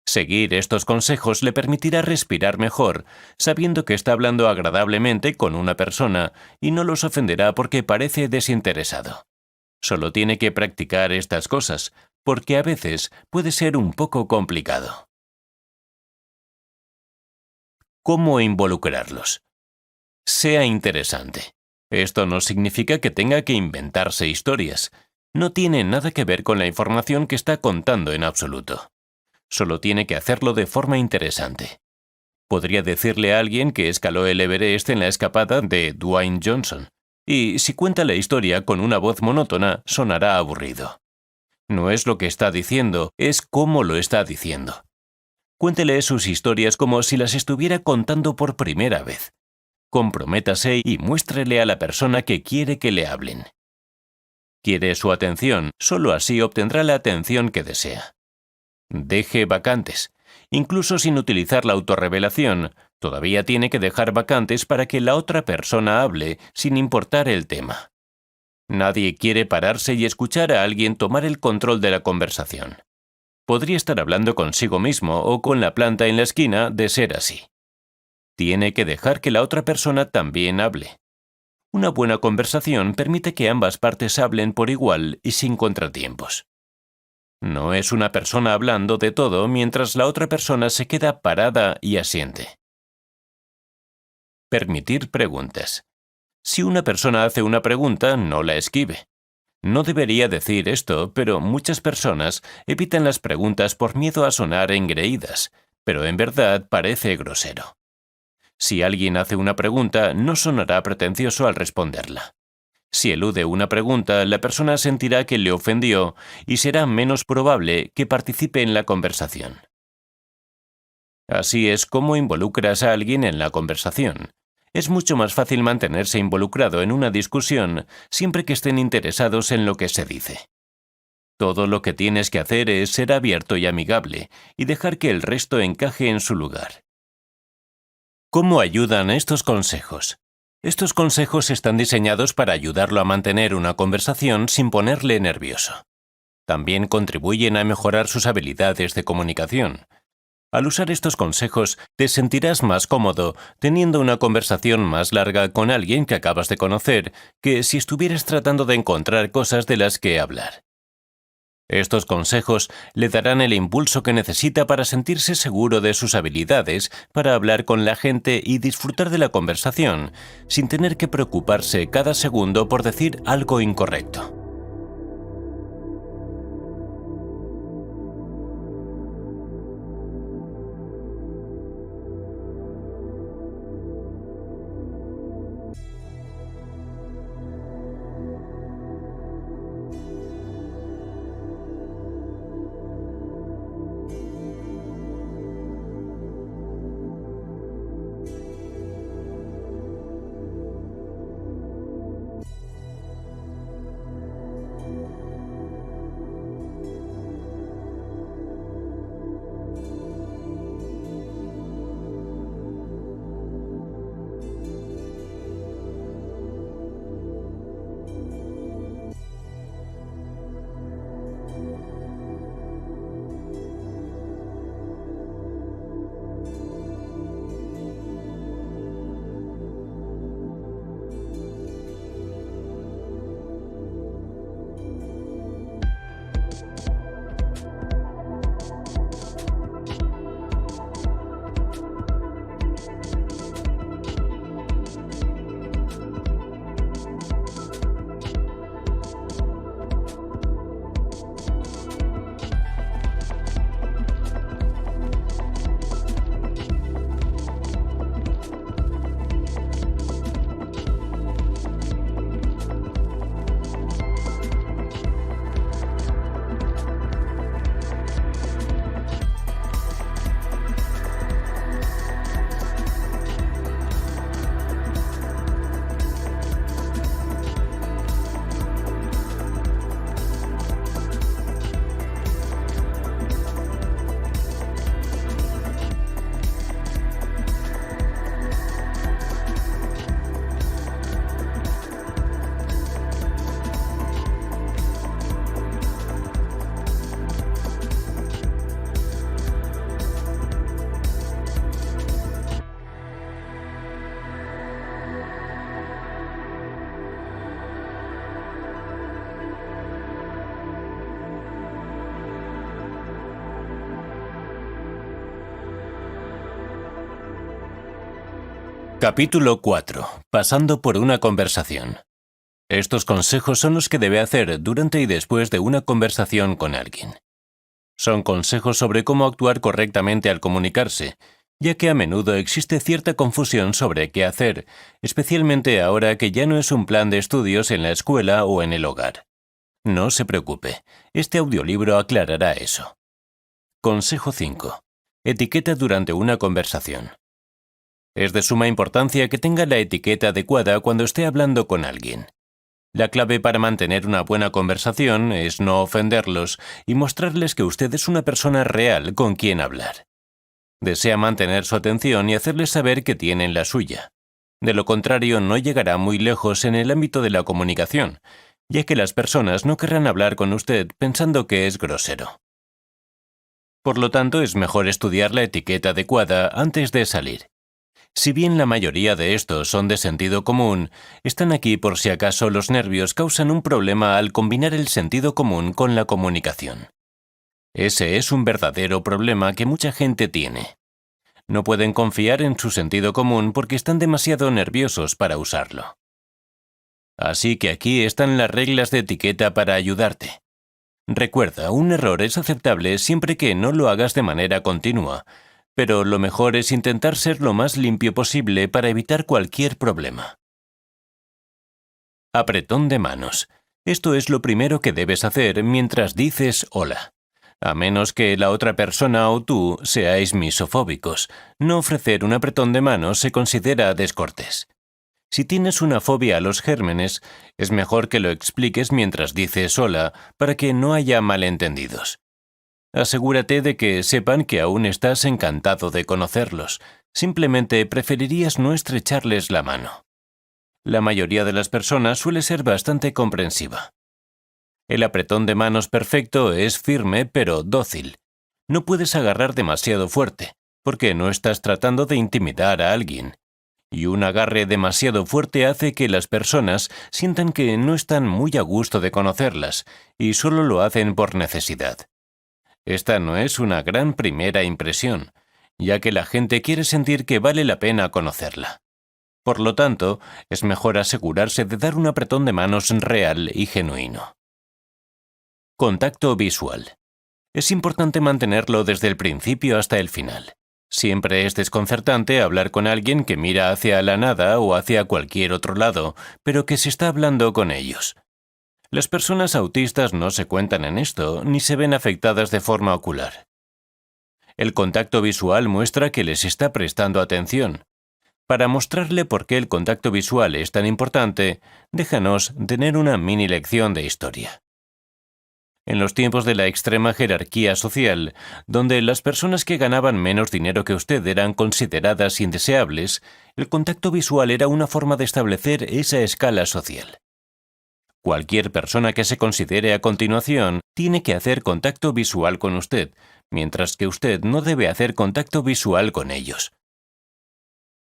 Seguir estos consejos le permitirá respirar mejor, sabiendo que está hablando agradablemente con una persona y no los ofenderá porque parece desinteresado. Solo tiene que practicar estas cosas, porque a veces puede ser un poco complicado. ¿Cómo involucrarlos? Sea interesante. Esto no significa que tenga que inventarse historias. No tiene nada que ver con la información que está contando en absoluto. Solo tiene que hacerlo de forma interesante. Podría decirle a alguien que escaló el Everest en la escapada de Dwayne Johnson, y si cuenta la historia con una voz monótona, sonará aburrido. No es lo que está diciendo, es cómo lo está diciendo. Cuéntele sus historias como si las estuviera contando por primera vez. Comprométase y muéstrele a la persona que quiere que le hablen. Quiere su atención, solo así obtendrá la atención que desea. Deje vacantes. Incluso sin utilizar la autorrevelación, todavía tiene que dejar vacantes para que la otra persona hable, sin importar el tema. Nadie quiere pararse y escuchar a alguien tomar el control de la conversación. Podría estar hablando consigo mismo o con la planta en la esquina de ser así. Tiene que dejar que la otra persona también hable. Una buena conversación permite que ambas partes hablen por igual y sin contratiempos. No es una persona hablando de todo mientras la otra persona se queda parada y asiente. Permitir preguntas. Si una persona hace una pregunta, no la esquive. No debería decir esto, pero muchas personas evitan las preguntas por miedo a sonar engreídas, pero en verdad parece grosero. Si alguien hace una pregunta, no sonará pretencioso al responderla. Si elude una pregunta, la persona sentirá que le ofendió y será menos probable que participe en la conversación. Así es como involucras a alguien en la conversación. Es mucho más fácil mantenerse involucrado en una discusión siempre que estén interesados en lo que se dice. Todo lo que tienes que hacer es ser abierto y amigable y dejar que el resto encaje en su lugar. ¿Cómo ayudan estos consejos? Estos consejos están diseñados para ayudarlo a mantener una conversación sin ponerle nervioso. También contribuyen a mejorar sus habilidades de comunicación. Al usar estos consejos, te sentirás más cómodo teniendo una conversación más larga con alguien que acabas de conocer que si estuvieras tratando de encontrar cosas de las que hablar. Estos consejos le darán el impulso que necesita para sentirse seguro de sus habilidades, para hablar con la gente y disfrutar de la conversación, sin tener que preocuparse cada segundo por decir algo incorrecto. Capítulo 4. Pasando por una conversación. Estos consejos son los que debe hacer durante y después de una conversación con alguien. Son consejos sobre cómo actuar correctamente al comunicarse, ya que a menudo existe cierta confusión sobre qué hacer, especialmente ahora que ya no es un plan de estudios en la escuela o en el hogar. No se preocupe, este audiolibro aclarará eso. Consejo 5. Etiqueta durante una conversación. Es de suma importancia que tenga la etiqueta adecuada cuando esté hablando con alguien. La clave para mantener una buena conversación es no ofenderlos y mostrarles que usted es una persona real con quien hablar. Desea mantener su atención y hacerles saber que tienen la suya. De lo contrario, no llegará muy lejos en el ámbito de la comunicación, ya que las personas no querrán hablar con usted pensando que es grosero. Por lo tanto, es mejor estudiar la etiqueta adecuada antes de salir. Si bien la mayoría de estos son de sentido común, están aquí por si acaso los nervios causan un problema al combinar el sentido común con la comunicación. Ese es un verdadero problema que mucha gente tiene. No pueden confiar en su sentido común porque están demasiado nerviosos para usarlo. Así que aquí están las reglas de etiqueta para ayudarte. Recuerda, un error es aceptable siempre que no lo hagas de manera continua, pero lo mejor es intentar ser lo más limpio posible para evitar cualquier problema. Apretón de manos. Esto es lo primero que debes hacer mientras dices hola. A menos que la otra persona o tú seáis misofóbicos, no ofrecer un apretón de manos se considera descortés. Si tienes una fobia a los gérmenes, es mejor que lo expliques mientras dices hola para que no haya malentendidos. Asegúrate de que sepan que aún estás encantado de conocerlos, simplemente preferirías no estrecharles la mano. La mayoría de las personas suele ser bastante comprensiva. El apretón de manos perfecto es firme pero dócil. No puedes agarrar demasiado fuerte, porque no estás tratando de intimidar a alguien. Y un agarre demasiado fuerte hace que las personas sientan que no están muy a gusto de conocerlas, y solo lo hacen por necesidad. Esta no es una gran primera impresión, ya que la gente quiere sentir que vale la pena conocerla. Por lo tanto, es mejor asegurarse de dar un apretón de manos real y genuino. Contacto visual. Es importante mantenerlo desde el principio hasta el final. Siempre es desconcertante hablar con alguien que mira hacia la nada o hacia cualquier otro lado, pero que se está hablando con ellos. Las personas autistas no se cuentan en esto, ni se ven afectadas de forma ocular. El contacto visual muestra que les está prestando atención. Para mostrarle por qué el contacto visual es tan importante, déjanos tener una mini lección de historia. En los tiempos de la extrema jerarquía social, donde las personas que ganaban menos dinero que usted eran consideradas indeseables, el contacto visual era una forma de establecer esa escala social. Cualquier persona que se considere a continuación tiene que hacer contacto visual con usted, mientras que usted no debe hacer contacto visual con ellos.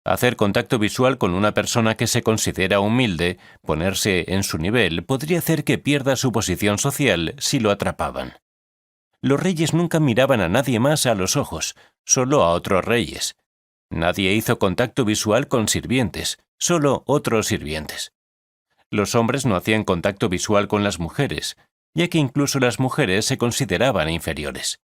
Hacer contacto visual con una persona que se considera humilde, ponerse en su nivel, podría hacer que pierda su posición social si lo atrapaban. Los reyes nunca miraban a nadie más a los ojos, solo a otros reyes. Nadie hizo contacto visual con sirvientes, solo otros sirvientes. Los hombres no hacían contacto visual con las mujeres, ya que incluso las mujeres se consideraban inferiores.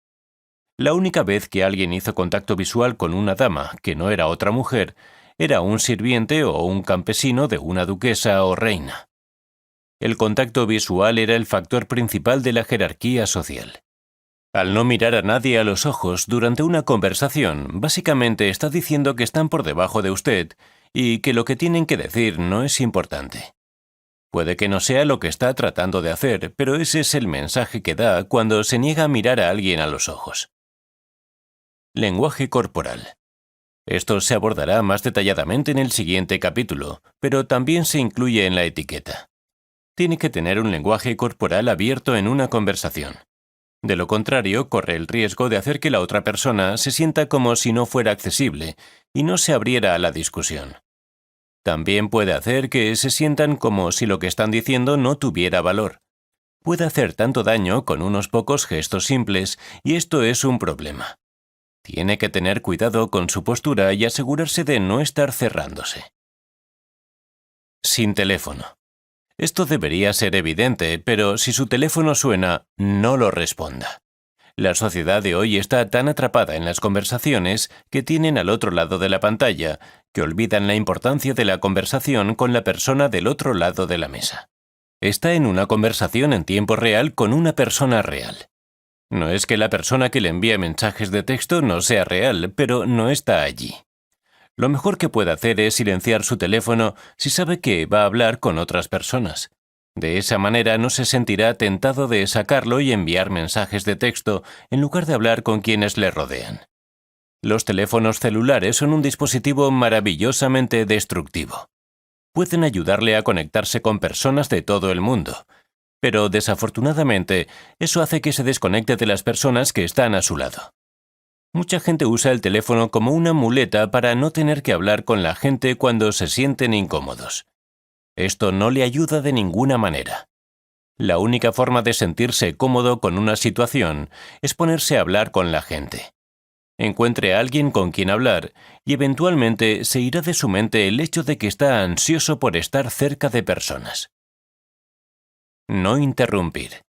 La única vez que alguien hizo contacto visual con una dama que no era otra mujer, era un sirviente o un campesino de una duquesa o reina. El contacto visual era el factor principal de la jerarquía social. Al no mirar a nadie a los ojos durante una conversación, básicamente está diciendo que están por debajo de usted y que lo que tienen que decir no es importante. Puede que no sea lo que está tratando de hacer, pero ese es el mensaje que da cuando se niega a mirar a alguien a los ojos. Lenguaje corporal. Esto se abordará más detalladamente en el siguiente capítulo, pero también se incluye en la etiqueta. Tiene que tener un lenguaje corporal abierto en una conversación. De lo contrario, corre el riesgo de hacer que la otra persona se sienta como si no fuera accesible y no se abriera a la discusión. También puede hacer que se sientan como si lo que están diciendo no tuviera valor. Puede hacer tanto daño con unos pocos gestos simples y esto es un problema. Tiene que tener cuidado con su postura y asegurarse de no estar cerrándose. Sin teléfono. Esto debería ser evidente, pero si su teléfono suena, no lo responda. La sociedad de hoy está tan atrapada en las conversaciones que tienen al otro lado de la pantalla, que olvidan la importancia de la conversación con la persona del otro lado de la mesa. Está en una conversación en tiempo real con una persona real. No es que la persona que le envía mensajes de texto no sea real, pero no está allí. Lo mejor que puede hacer es silenciar su teléfono si sabe que va a hablar con otras personas. De esa manera no se sentirá tentado de sacarlo y enviar mensajes de texto en lugar de hablar con quienes le rodean. Los teléfonos celulares son un dispositivo maravillosamente destructivo. Pueden ayudarle a conectarse con personas de todo el mundo, pero desafortunadamente eso hace que se desconecte de las personas que están a su lado. Mucha gente usa el teléfono como una muleta para no tener que hablar con la gente cuando se sienten incómodos. Esto no le ayuda de ninguna manera. La única forma de sentirse cómodo con una situación es ponerse a hablar con la gente. Encuentre a alguien con quien hablar y eventualmente se irá de su mente el hecho de que está ansioso por estar cerca de personas. No interrumpir.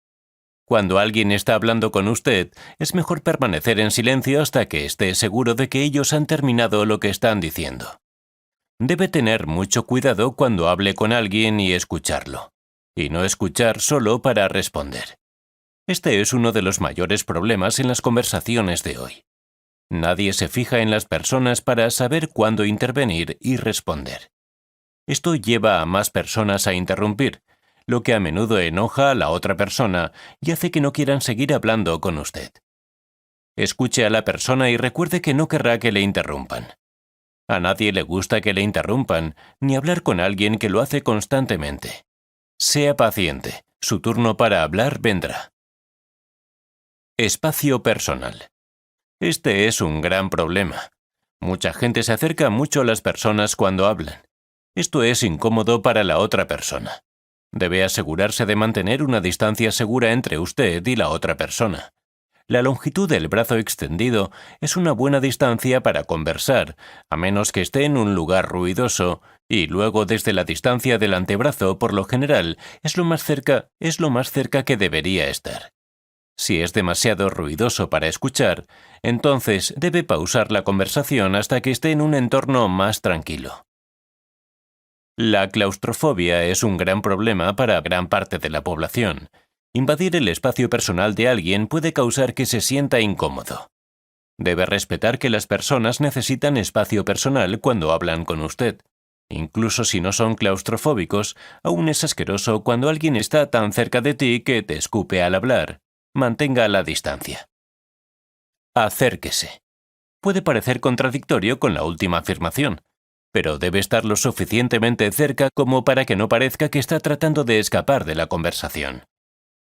Cuando alguien está hablando con usted, es mejor permanecer en silencio hasta que esté seguro de que ellos han terminado lo que están diciendo. Debe tener mucho cuidado cuando hable con alguien y escucharlo, y no escuchar solo para responder. Este es uno de los mayores problemas en las conversaciones de hoy. Nadie se fija en las personas para saber cuándo intervenir y responder. Esto lleva a más personas a interrumpir, lo que a menudo enoja a la otra persona y hace que no quieran seguir hablando con usted. Escuche a la persona y recuerde que no querrá que le interrumpan. A nadie le gusta que le interrumpan, ni hablar con alguien que lo hace constantemente. Sea paciente, su turno para hablar vendrá. Espacio personal. Este es un gran problema. Mucha gente se acerca mucho a las personas cuando hablan. Esto es incómodo para la otra persona. Debe asegurarse de mantener una distancia segura entre usted y la otra persona. La longitud del brazo extendido es una buena distancia para conversar, a menos que esté en un lugar ruidoso, y luego desde la distancia del antebrazo, por lo general, es lo más cerca que debería estar. Si es demasiado ruidoso para escuchar, entonces debe pausar la conversación hasta que esté en un entorno más tranquilo. La claustrofobia es un gran problema para gran parte de la población. Invadir el espacio personal de alguien puede causar que se sienta incómodo. Debe respetar que las personas necesitan espacio personal cuando hablan con usted. Incluso si no son claustrofóbicos, aún es asqueroso cuando alguien está tan cerca de ti que te escupe al hablar. Mantenga la distancia. Acérquese. Puede parecer contradictorio con la última afirmación, pero debe estar lo suficientemente cerca como para que no parezca que está tratando de escapar de la conversación.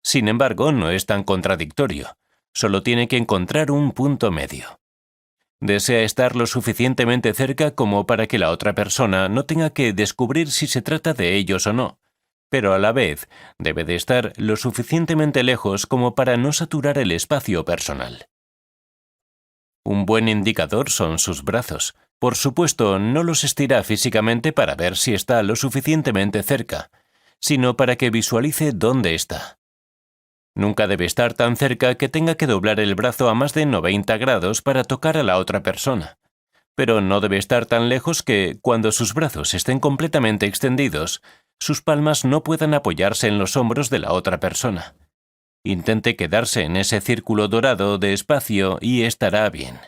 Sin embargo, no es tan contradictorio, solo tiene que encontrar un punto medio. Desea estar lo suficientemente cerca como para que la otra persona no tenga que descubrir si se trata de ellos o no, pero a la vez debe de estar lo suficientemente lejos como para no saturar el espacio personal. Un buen indicador son sus brazos. Por supuesto, no los estira físicamente para ver si está lo suficientemente cerca, sino para que visualice dónde está. Nunca debe estar tan cerca que tenga que doblar el brazo a más de 90 grados para tocar a la otra persona, pero no debe estar tan lejos que, cuando sus brazos estén completamente extendidos, sus palmas no puedan apoyarse en los hombros de la otra persona. Intente quedarse en ese círculo dorado de espacio y estará bien.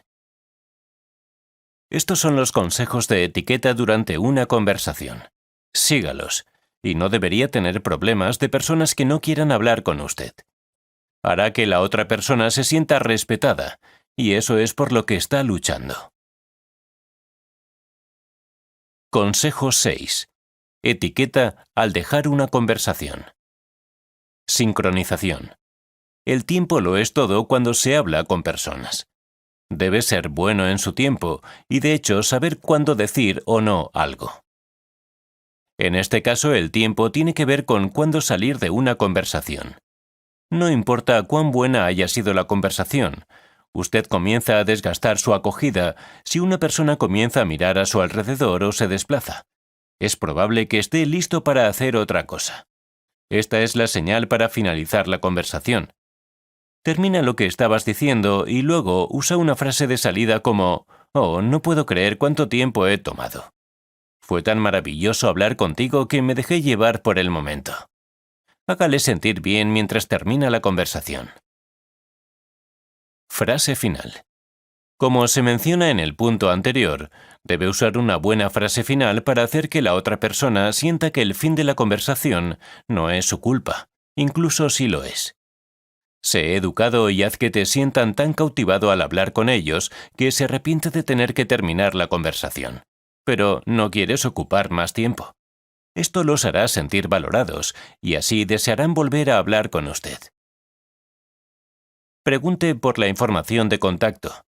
Estos son los consejos de etiqueta durante una conversación. Sígalos, y no debería tener problemas de personas que no quieran hablar con usted. Hará que la otra persona se sienta respetada, y eso es por lo que está luchando. Consejo 6. Etiqueta al dejar una conversación. Sincronización. El tiempo lo es todo cuando se habla con personas. Debe ser bueno en su tiempo y de hecho saber cuándo decir o no algo. En este caso el tiempo tiene que ver con cuándo salir de una conversación. No importa cuán buena haya sido la conversación, usted comienza a desgastar su acogida si una persona comienza a mirar a su alrededor o se desplaza. Es probable que esté listo para hacer otra cosa. Esta es la señal para finalizar la conversación. Termina lo que estabas diciendo y luego usa una frase de salida como «Oh, no puedo creer cuánto tiempo he tomado. Fue tan maravilloso hablar contigo que me dejé llevar por el momento». Hágale sentir bien mientras termina la conversación. Frase final. Como se menciona en el punto anterior, debe usar una buena frase final para hacer que la otra persona sienta que el fin de la conversación no es su culpa, incluso si lo es. Sé educado y haz que te sientan tan cautivado al hablar con ellos que se arrepiente de tener que terminar la conversación. Pero no quieres ocupar más tiempo. Esto los hará sentir valorados y así desearán volver a hablar con usted. Pregunte por la información de contacto.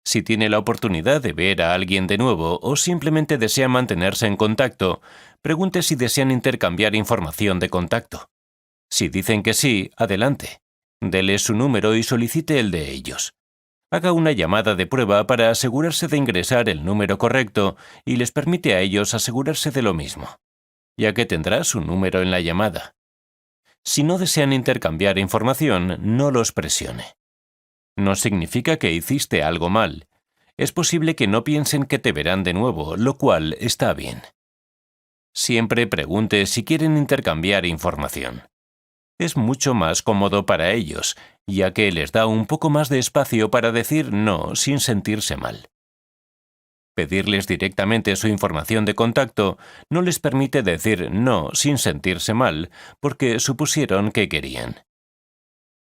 Si tiene la oportunidad de ver a alguien de nuevo o simplemente desea mantenerse en contacto, pregunte si desean intercambiar información de contacto. Si dicen que sí, adelante. Dele su número y solicite el de ellos. Haga una llamada de prueba para asegurarse de ingresar el número correcto y les permite a ellos asegurarse de lo mismo, ya que tendrá su número en la llamada. Si no desean intercambiar información, no los presione. No significa que hiciste algo mal. Es posible que no piensen que te verán de nuevo, lo cual está bien. Siempre pregunte si quieren intercambiar información. Es mucho más cómodo para ellos, ya que les da un poco más de espacio para decir no sin sentirse mal. Pedirles directamente su información de contacto no les permite decir no sin sentirse mal, porque supusieron que querían.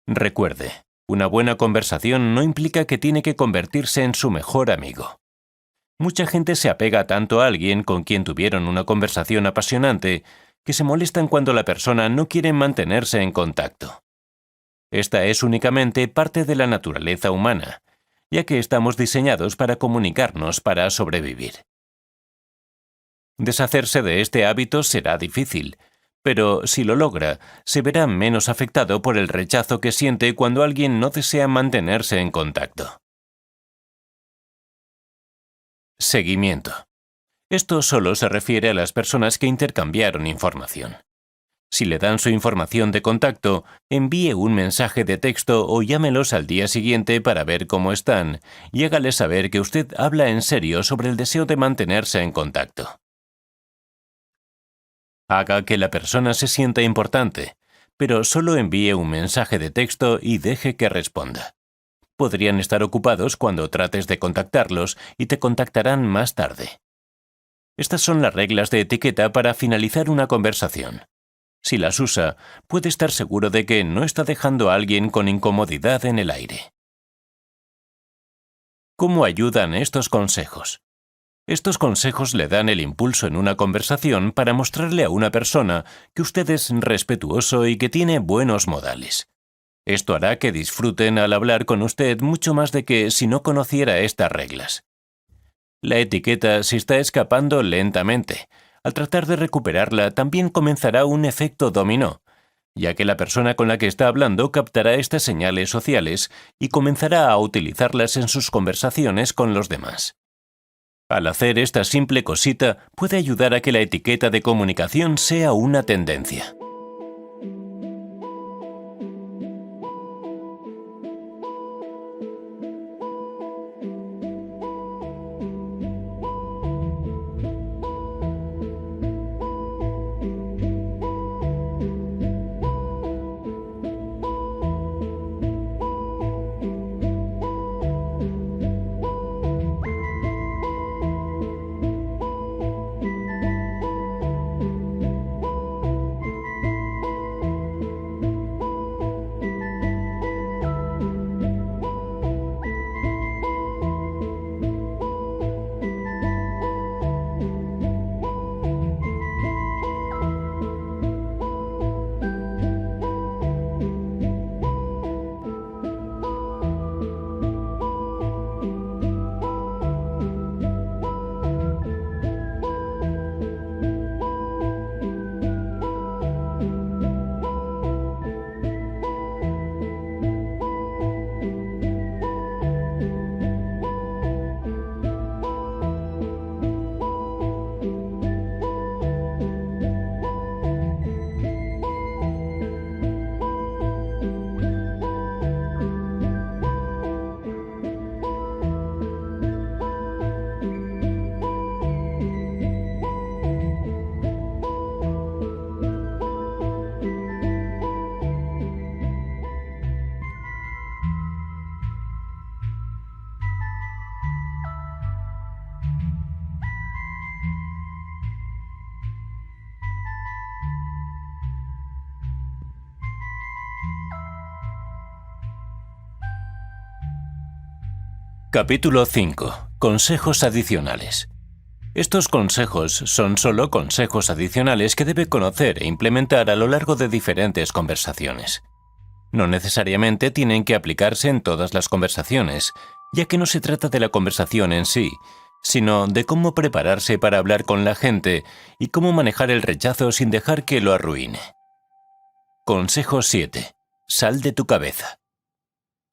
Recuerde, una buena conversación no implica que tiene que convertirse en su mejor amigo. Mucha gente se apega tanto a alguien con quien tuvieron una conversación apasionante que se molestan cuando la persona no quiere mantenerse en contacto. Esta es únicamente parte de la naturaleza humana, ya que estamos diseñados para comunicarnos para sobrevivir. Deshacerse de este hábito será difícil, pero si lo logra, se verá menos afectado por el rechazo que siente cuando alguien no desea mantenerse en contacto. Seguimiento. Esto solo se refiere a las personas que intercambiaron información. Si le dan su información de contacto, envíe un mensaje de texto o llámelos al día siguiente para ver cómo están y hágale saber que usted habla en serio sobre el deseo de mantenerse en contacto. Haga que la persona se sienta importante, pero solo envíe un mensaje de texto y deje que responda. Podrían estar ocupados cuando trates de contactarlos y te contactarán más tarde. Estas son las reglas de etiqueta para finalizar una conversación. Si las usa, puede estar seguro de que no está dejando a alguien con incomodidad en el aire. ¿Cómo ayudan estos consejos? Estos consejos le dan el impulso en una conversación para mostrarle a una persona que usted es respetuoso y que tiene buenos modales. Esto hará que disfruten al hablar con usted mucho más de que si no conociera estas reglas. La etiqueta se está escapando lentamente. Al tratar de recuperarla, también comenzará un efecto dominó, ya que la persona con la que está hablando captará estas señales sociales y comenzará a utilizarlas en sus conversaciones con los demás. Al hacer esta simple cosita, puede ayudar a que la etiqueta de comunicación sea una tendencia. Capítulo 5. Consejos adicionales. Estos consejos son solo consejos adicionales que debe conocer e implementar a lo largo de diferentes conversaciones. No necesariamente tienen que aplicarse en todas las conversaciones, ya que no se trata de la conversación en sí, sino de cómo prepararse para hablar con la gente y cómo manejar el rechazo sin dejar que lo arruine. Consejo 7. Sal de tu cabeza.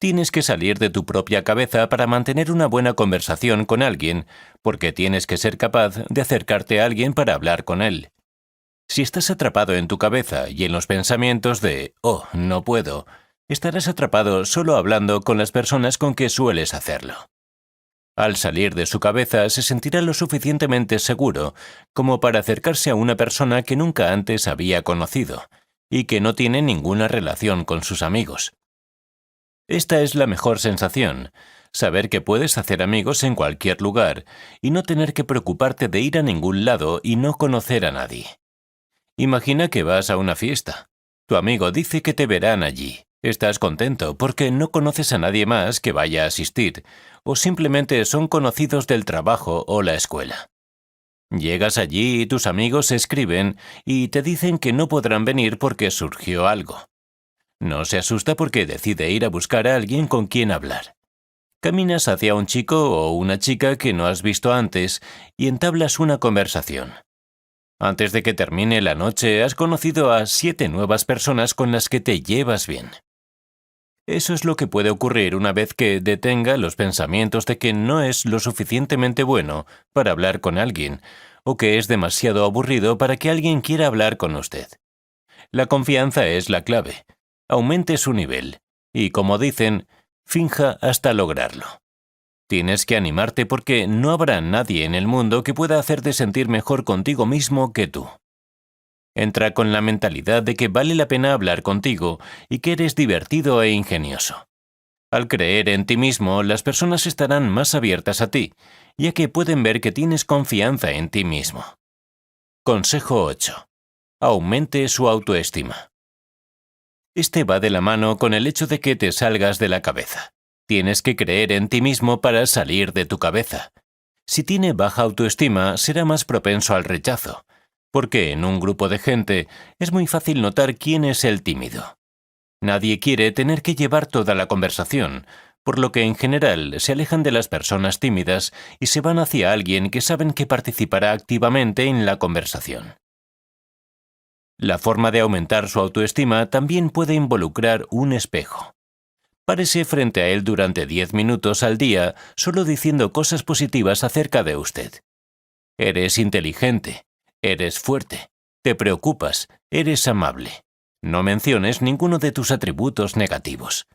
Tienes que salir de tu propia cabeza para mantener una buena conversación con alguien, porque tienes que ser capaz de acercarte a alguien para hablar con él. Si estás atrapado en tu cabeza y en los pensamientos de «oh, no puedo», estarás atrapado solo hablando con las personas con que sueles hacerlo. Al salir de su cabeza se sentirá lo suficientemente seguro como para acercarse a una persona que nunca antes había conocido, y que no tiene ninguna relación con sus amigos. Esta es la mejor sensación, saber que puedes hacer amigos en cualquier lugar y no tener que preocuparte de ir a ningún lado y no conocer a nadie. Imagina que vas a una fiesta. Tu amigo dice que te verán allí. Estás contento porque no conoces a nadie más que vaya a asistir, o simplemente son conocidos del trabajo o la escuela. Llegas allí y tus amigos escriben y te dicen que no podrán venir porque surgió algo. No se asusta porque decide ir a buscar a alguien con quien hablar. Caminas hacia un chico o una chica que no has visto antes y entablas una conversación. Antes de que termine la noche, has conocido a 7 nuevas personas con las que te llevas bien. Eso es lo que puede ocurrir una vez que detenga los pensamientos de que no es lo suficientemente bueno para hablar con alguien, o que es demasiado aburrido para que alguien quiera hablar con usted. La confianza es la clave. Aumente su nivel, y como dicen, finja hasta lograrlo. Tienes que animarte porque no habrá nadie en el mundo que pueda hacerte sentir mejor contigo mismo que tú. Entra con la mentalidad de que vale la pena hablar contigo y que eres divertido e ingenioso. Al creer en ti mismo, las personas estarán más abiertas a ti, ya que pueden ver que tienes confianza en ti mismo. Consejo 8. Aumente su autoestima. Este va de la mano con el hecho de que te salgas de la cabeza. Tienes que creer en ti mismo para salir de tu cabeza. Si tiene baja autoestima, será más propenso al rechazo, porque en un grupo de gente es muy fácil notar quién es el tímido. Nadie quiere tener que llevar toda la conversación, por lo que en general se alejan de las personas tímidas y se van hacia alguien que saben que participará activamente en la conversación. La forma de aumentar su autoestima también puede involucrar un espejo. Párese frente a él durante 10 minutos al día solo diciendo cosas positivas acerca de usted. Eres inteligente, eres fuerte, te preocupas, eres amable. No menciones ninguno de tus atributos negativos.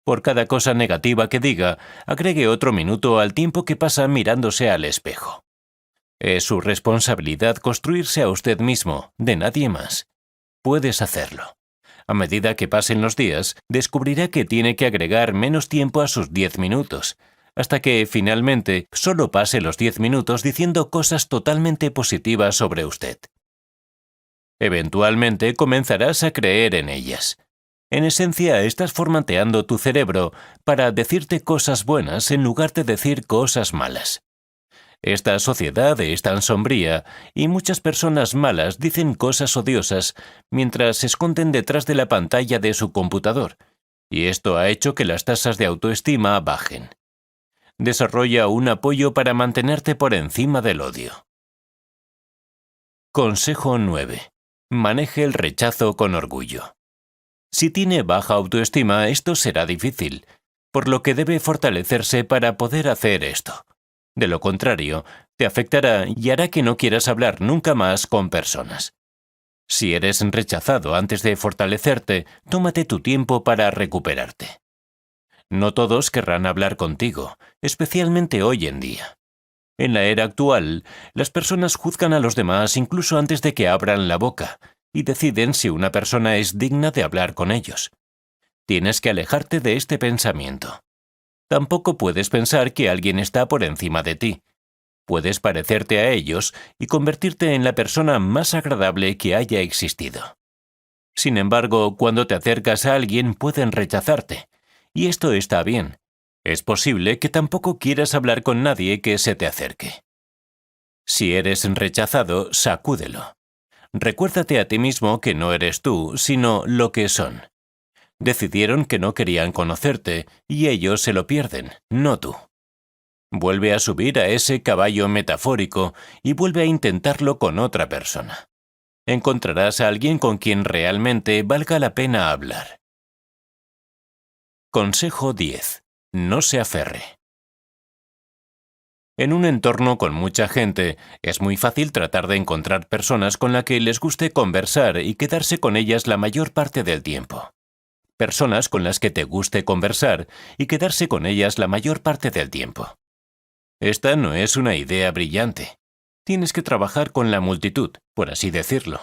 Por cada cosa negativa que diga, agregue otro minuto al tiempo que pasa mirándose al espejo. Es su responsabilidad construirse a usted mismo, de nadie más. Puedes hacerlo. A medida que pasen los días, descubrirá que tiene que agregar menos tiempo a sus 10 minutos, hasta que, finalmente, solo pase los 10 minutos diciendo cosas totalmente positivas sobre usted. Eventualmente comenzarás a creer en ellas. En esencia, estás formateando tu cerebro para decirte cosas buenas en lugar de decir cosas malas. Esta sociedad es tan sombría y muchas personas malas dicen cosas odiosas mientras se esconden detrás de la pantalla de su computador, y esto ha hecho que las tasas de autoestima bajen. Desarrolla un apoyo para mantenerte por encima del odio. Consejo 9. Maneje el rechazo con orgullo. Si tiene baja autoestima, esto será difícil, por lo que debe fortalecerse para poder hacer esto. De lo contrario, te afectará y hará que no quieras hablar nunca más con personas. Si eres rechazado antes de fortalecerte, tómate tu tiempo para recuperarte. No todos querrán hablar contigo, especialmente hoy en día. En la era actual, las personas juzgan a los demás incluso antes de que abran la boca y deciden si una persona es digna de hablar con ellos. Tienes que alejarte de este pensamiento. Tampoco puedes pensar que alguien está por encima de ti. Puedes parecerte a ellos y convertirte en la persona más agradable que haya existido. Sin embargo, cuando te acercas a alguien pueden rechazarte, y esto está bien. Es posible que tampoco quieras hablar con nadie que se te acerque. Si eres rechazado, sacúdelo. Recuérdate a ti mismo que no eres tú, sino lo que son. Decidieron que no querían conocerte, y ellos se lo pierden, no tú. Vuelve a subir a ese caballo metafórico y vuelve a intentarlo con otra persona. Encontrarás a alguien con quien realmente valga la pena hablar. Consejo 10. No se aferre. En un entorno con mucha gente, es muy fácil tratar de encontrar personas con las que les guste conversar y quedarse con ellas la mayor parte del tiempo. Personas con las que te guste conversar y quedarse con ellas la mayor parte del tiempo. Esta no es una idea brillante. Tienes que trabajar con la multitud, por así decirlo.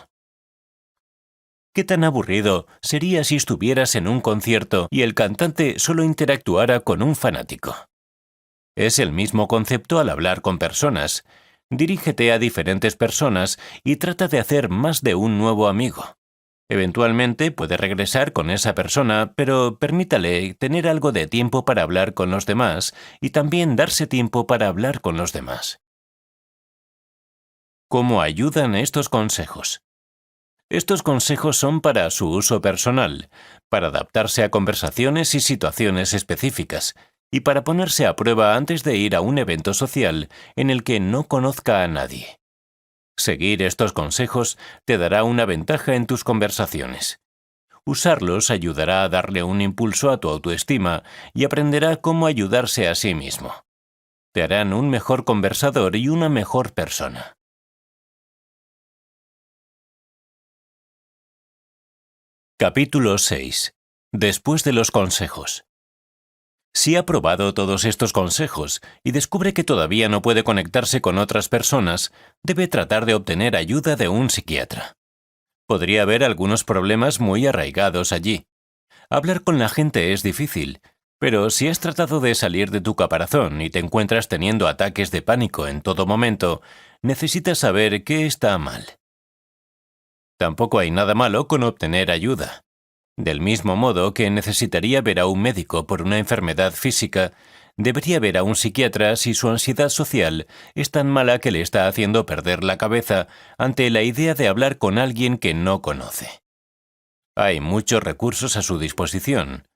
¿Qué tan aburrido sería si estuvieras en un concierto y el cantante solo interactuara con un fanático? Es el mismo concepto al hablar con personas. Dirígete a diferentes personas y trata de hacer más de un nuevo amigo. Eventualmente puede regresar con esa persona, pero permítale tener algo de tiempo para hablar con los demás y también darse tiempo para hablar con los demás. ¿Cómo ayudan estos consejos? Estos consejos son para su uso personal, para adaptarse a conversaciones y situaciones específicas, y para ponerse a prueba antes de ir a un evento social en el que no conozca a nadie. Seguir estos consejos te dará una ventaja en tus conversaciones. Usarlos ayudará a darle un impulso a tu autoestima y aprenderá cómo ayudarse a sí mismo. Te harán un mejor conversador y una mejor persona. Capítulo 6. Después de los consejos. Si ha probado todos estos consejos y descubre que todavía no puede conectarse con otras personas, debe tratar de obtener ayuda de un psiquiatra. Podría haber algunos problemas muy arraigados allí. Hablar con la gente es difícil, pero si has tratado de salir de tu caparazón y te encuentras teniendo ataques de pánico en todo momento, necesitas saber qué está mal. Tampoco hay nada malo con obtener ayuda. Del mismo modo que necesitaría ver a un médico por una enfermedad física, debería ver a un psiquiatra si su ansiedad social es tan mala que le está haciendo perder la cabeza ante la idea de hablar con alguien que no conoce. Hay muchos recursos a su disposición.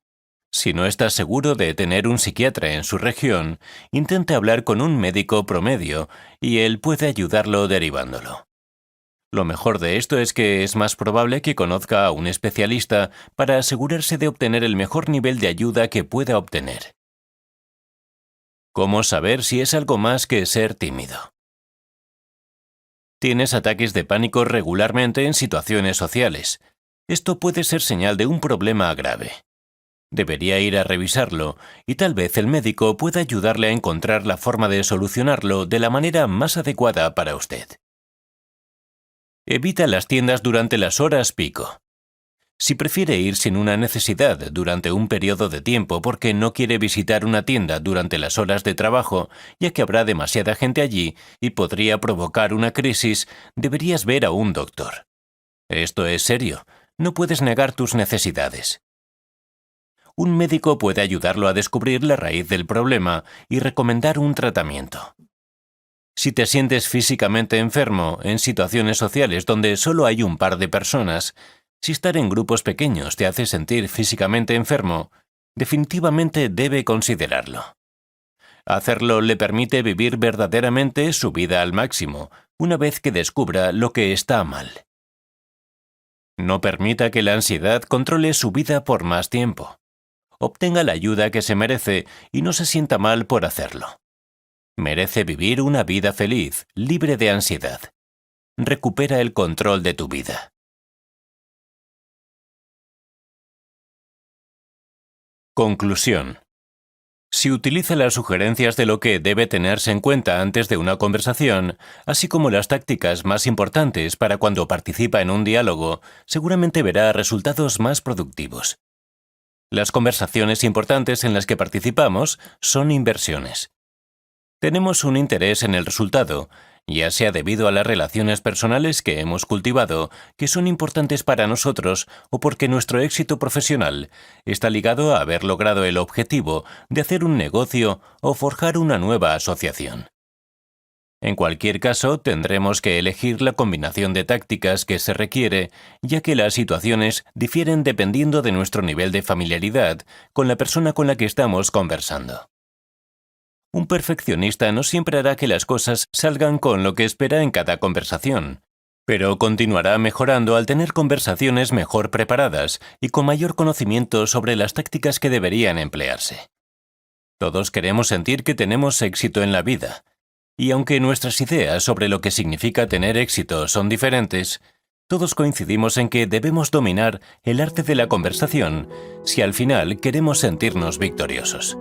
Si no está seguro de tener un psiquiatra en su región, intente hablar con un médico promedio y él puede ayudarlo derivándolo. Lo mejor de esto es que es más probable que conozca a un especialista para asegurarse de obtener el mejor nivel de ayuda que pueda obtener. ¿Cómo saber si es algo más que ser tímido? Tienes ataques de pánico regularmente en situaciones sociales. Esto puede ser señal de un problema grave. Debería ir a revisarlo y tal vez el médico pueda ayudarle a encontrar la forma de solucionarlo de la manera más adecuada para usted. Evita las tiendas durante las horas pico. Si prefiere ir sin una necesidad durante un periodo de tiempo porque no quiere visitar una tienda durante las horas de trabajo, ya que habrá demasiada gente allí y podría provocar una crisis, deberías ver a un doctor. Esto es serio. No puedes negar tus necesidades. Un médico puede ayudarlo a descubrir la raíz del problema y recomendar un tratamiento. Si te sientes físicamente enfermo en situaciones sociales donde solo hay un par de personas, si estar en grupos pequeños te hace sentir físicamente enfermo, definitivamente debe considerarlo. Hacerlo le permite vivir verdaderamente su vida al máximo, una vez que descubra lo que está mal. No permita que la ansiedad controle su vida por más tiempo. Obtenga la ayuda que se merece y no se sienta mal por hacerlo. Merece vivir una vida feliz, libre de ansiedad. Recupera el control de tu vida. Conclusión. Si utiliza las sugerencias de lo que debe tenerse en cuenta antes de una conversación, así como las tácticas más importantes para cuando participa en un diálogo, seguramente verá resultados más productivos. Las conversaciones importantes en las que participamos son inversiones. Tenemos un interés en el resultado, ya sea debido a las relaciones personales que hemos cultivado, que son importantes para nosotros, o porque nuestro éxito profesional está ligado a haber logrado el objetivo de hacer un negocio o forjar una nueva asociación. En cualquier caso, tendremos que elegir la combinación de tácticas que se requiere, ya que las situaciones difieren dependiendo de nuestro nivel de familiaridad con la persona con la que estamos conversando. Un perfeccionista no siempre hará que las cosas salgan con lo que espera en cada conversación, pero continuará mejorando al tener conversaciones mejor preparadas y con mayor conocimiento sobre las tácticas que deberían emplearse. Todos queremos sentir que tenemos éxito en la vida, y aunque nuestras ideas sobre lo que significa tener éxito son diferentes, todos coincidimos en que debemos dominar el arte de la conversación si al final queremos sentirnos victoriosos.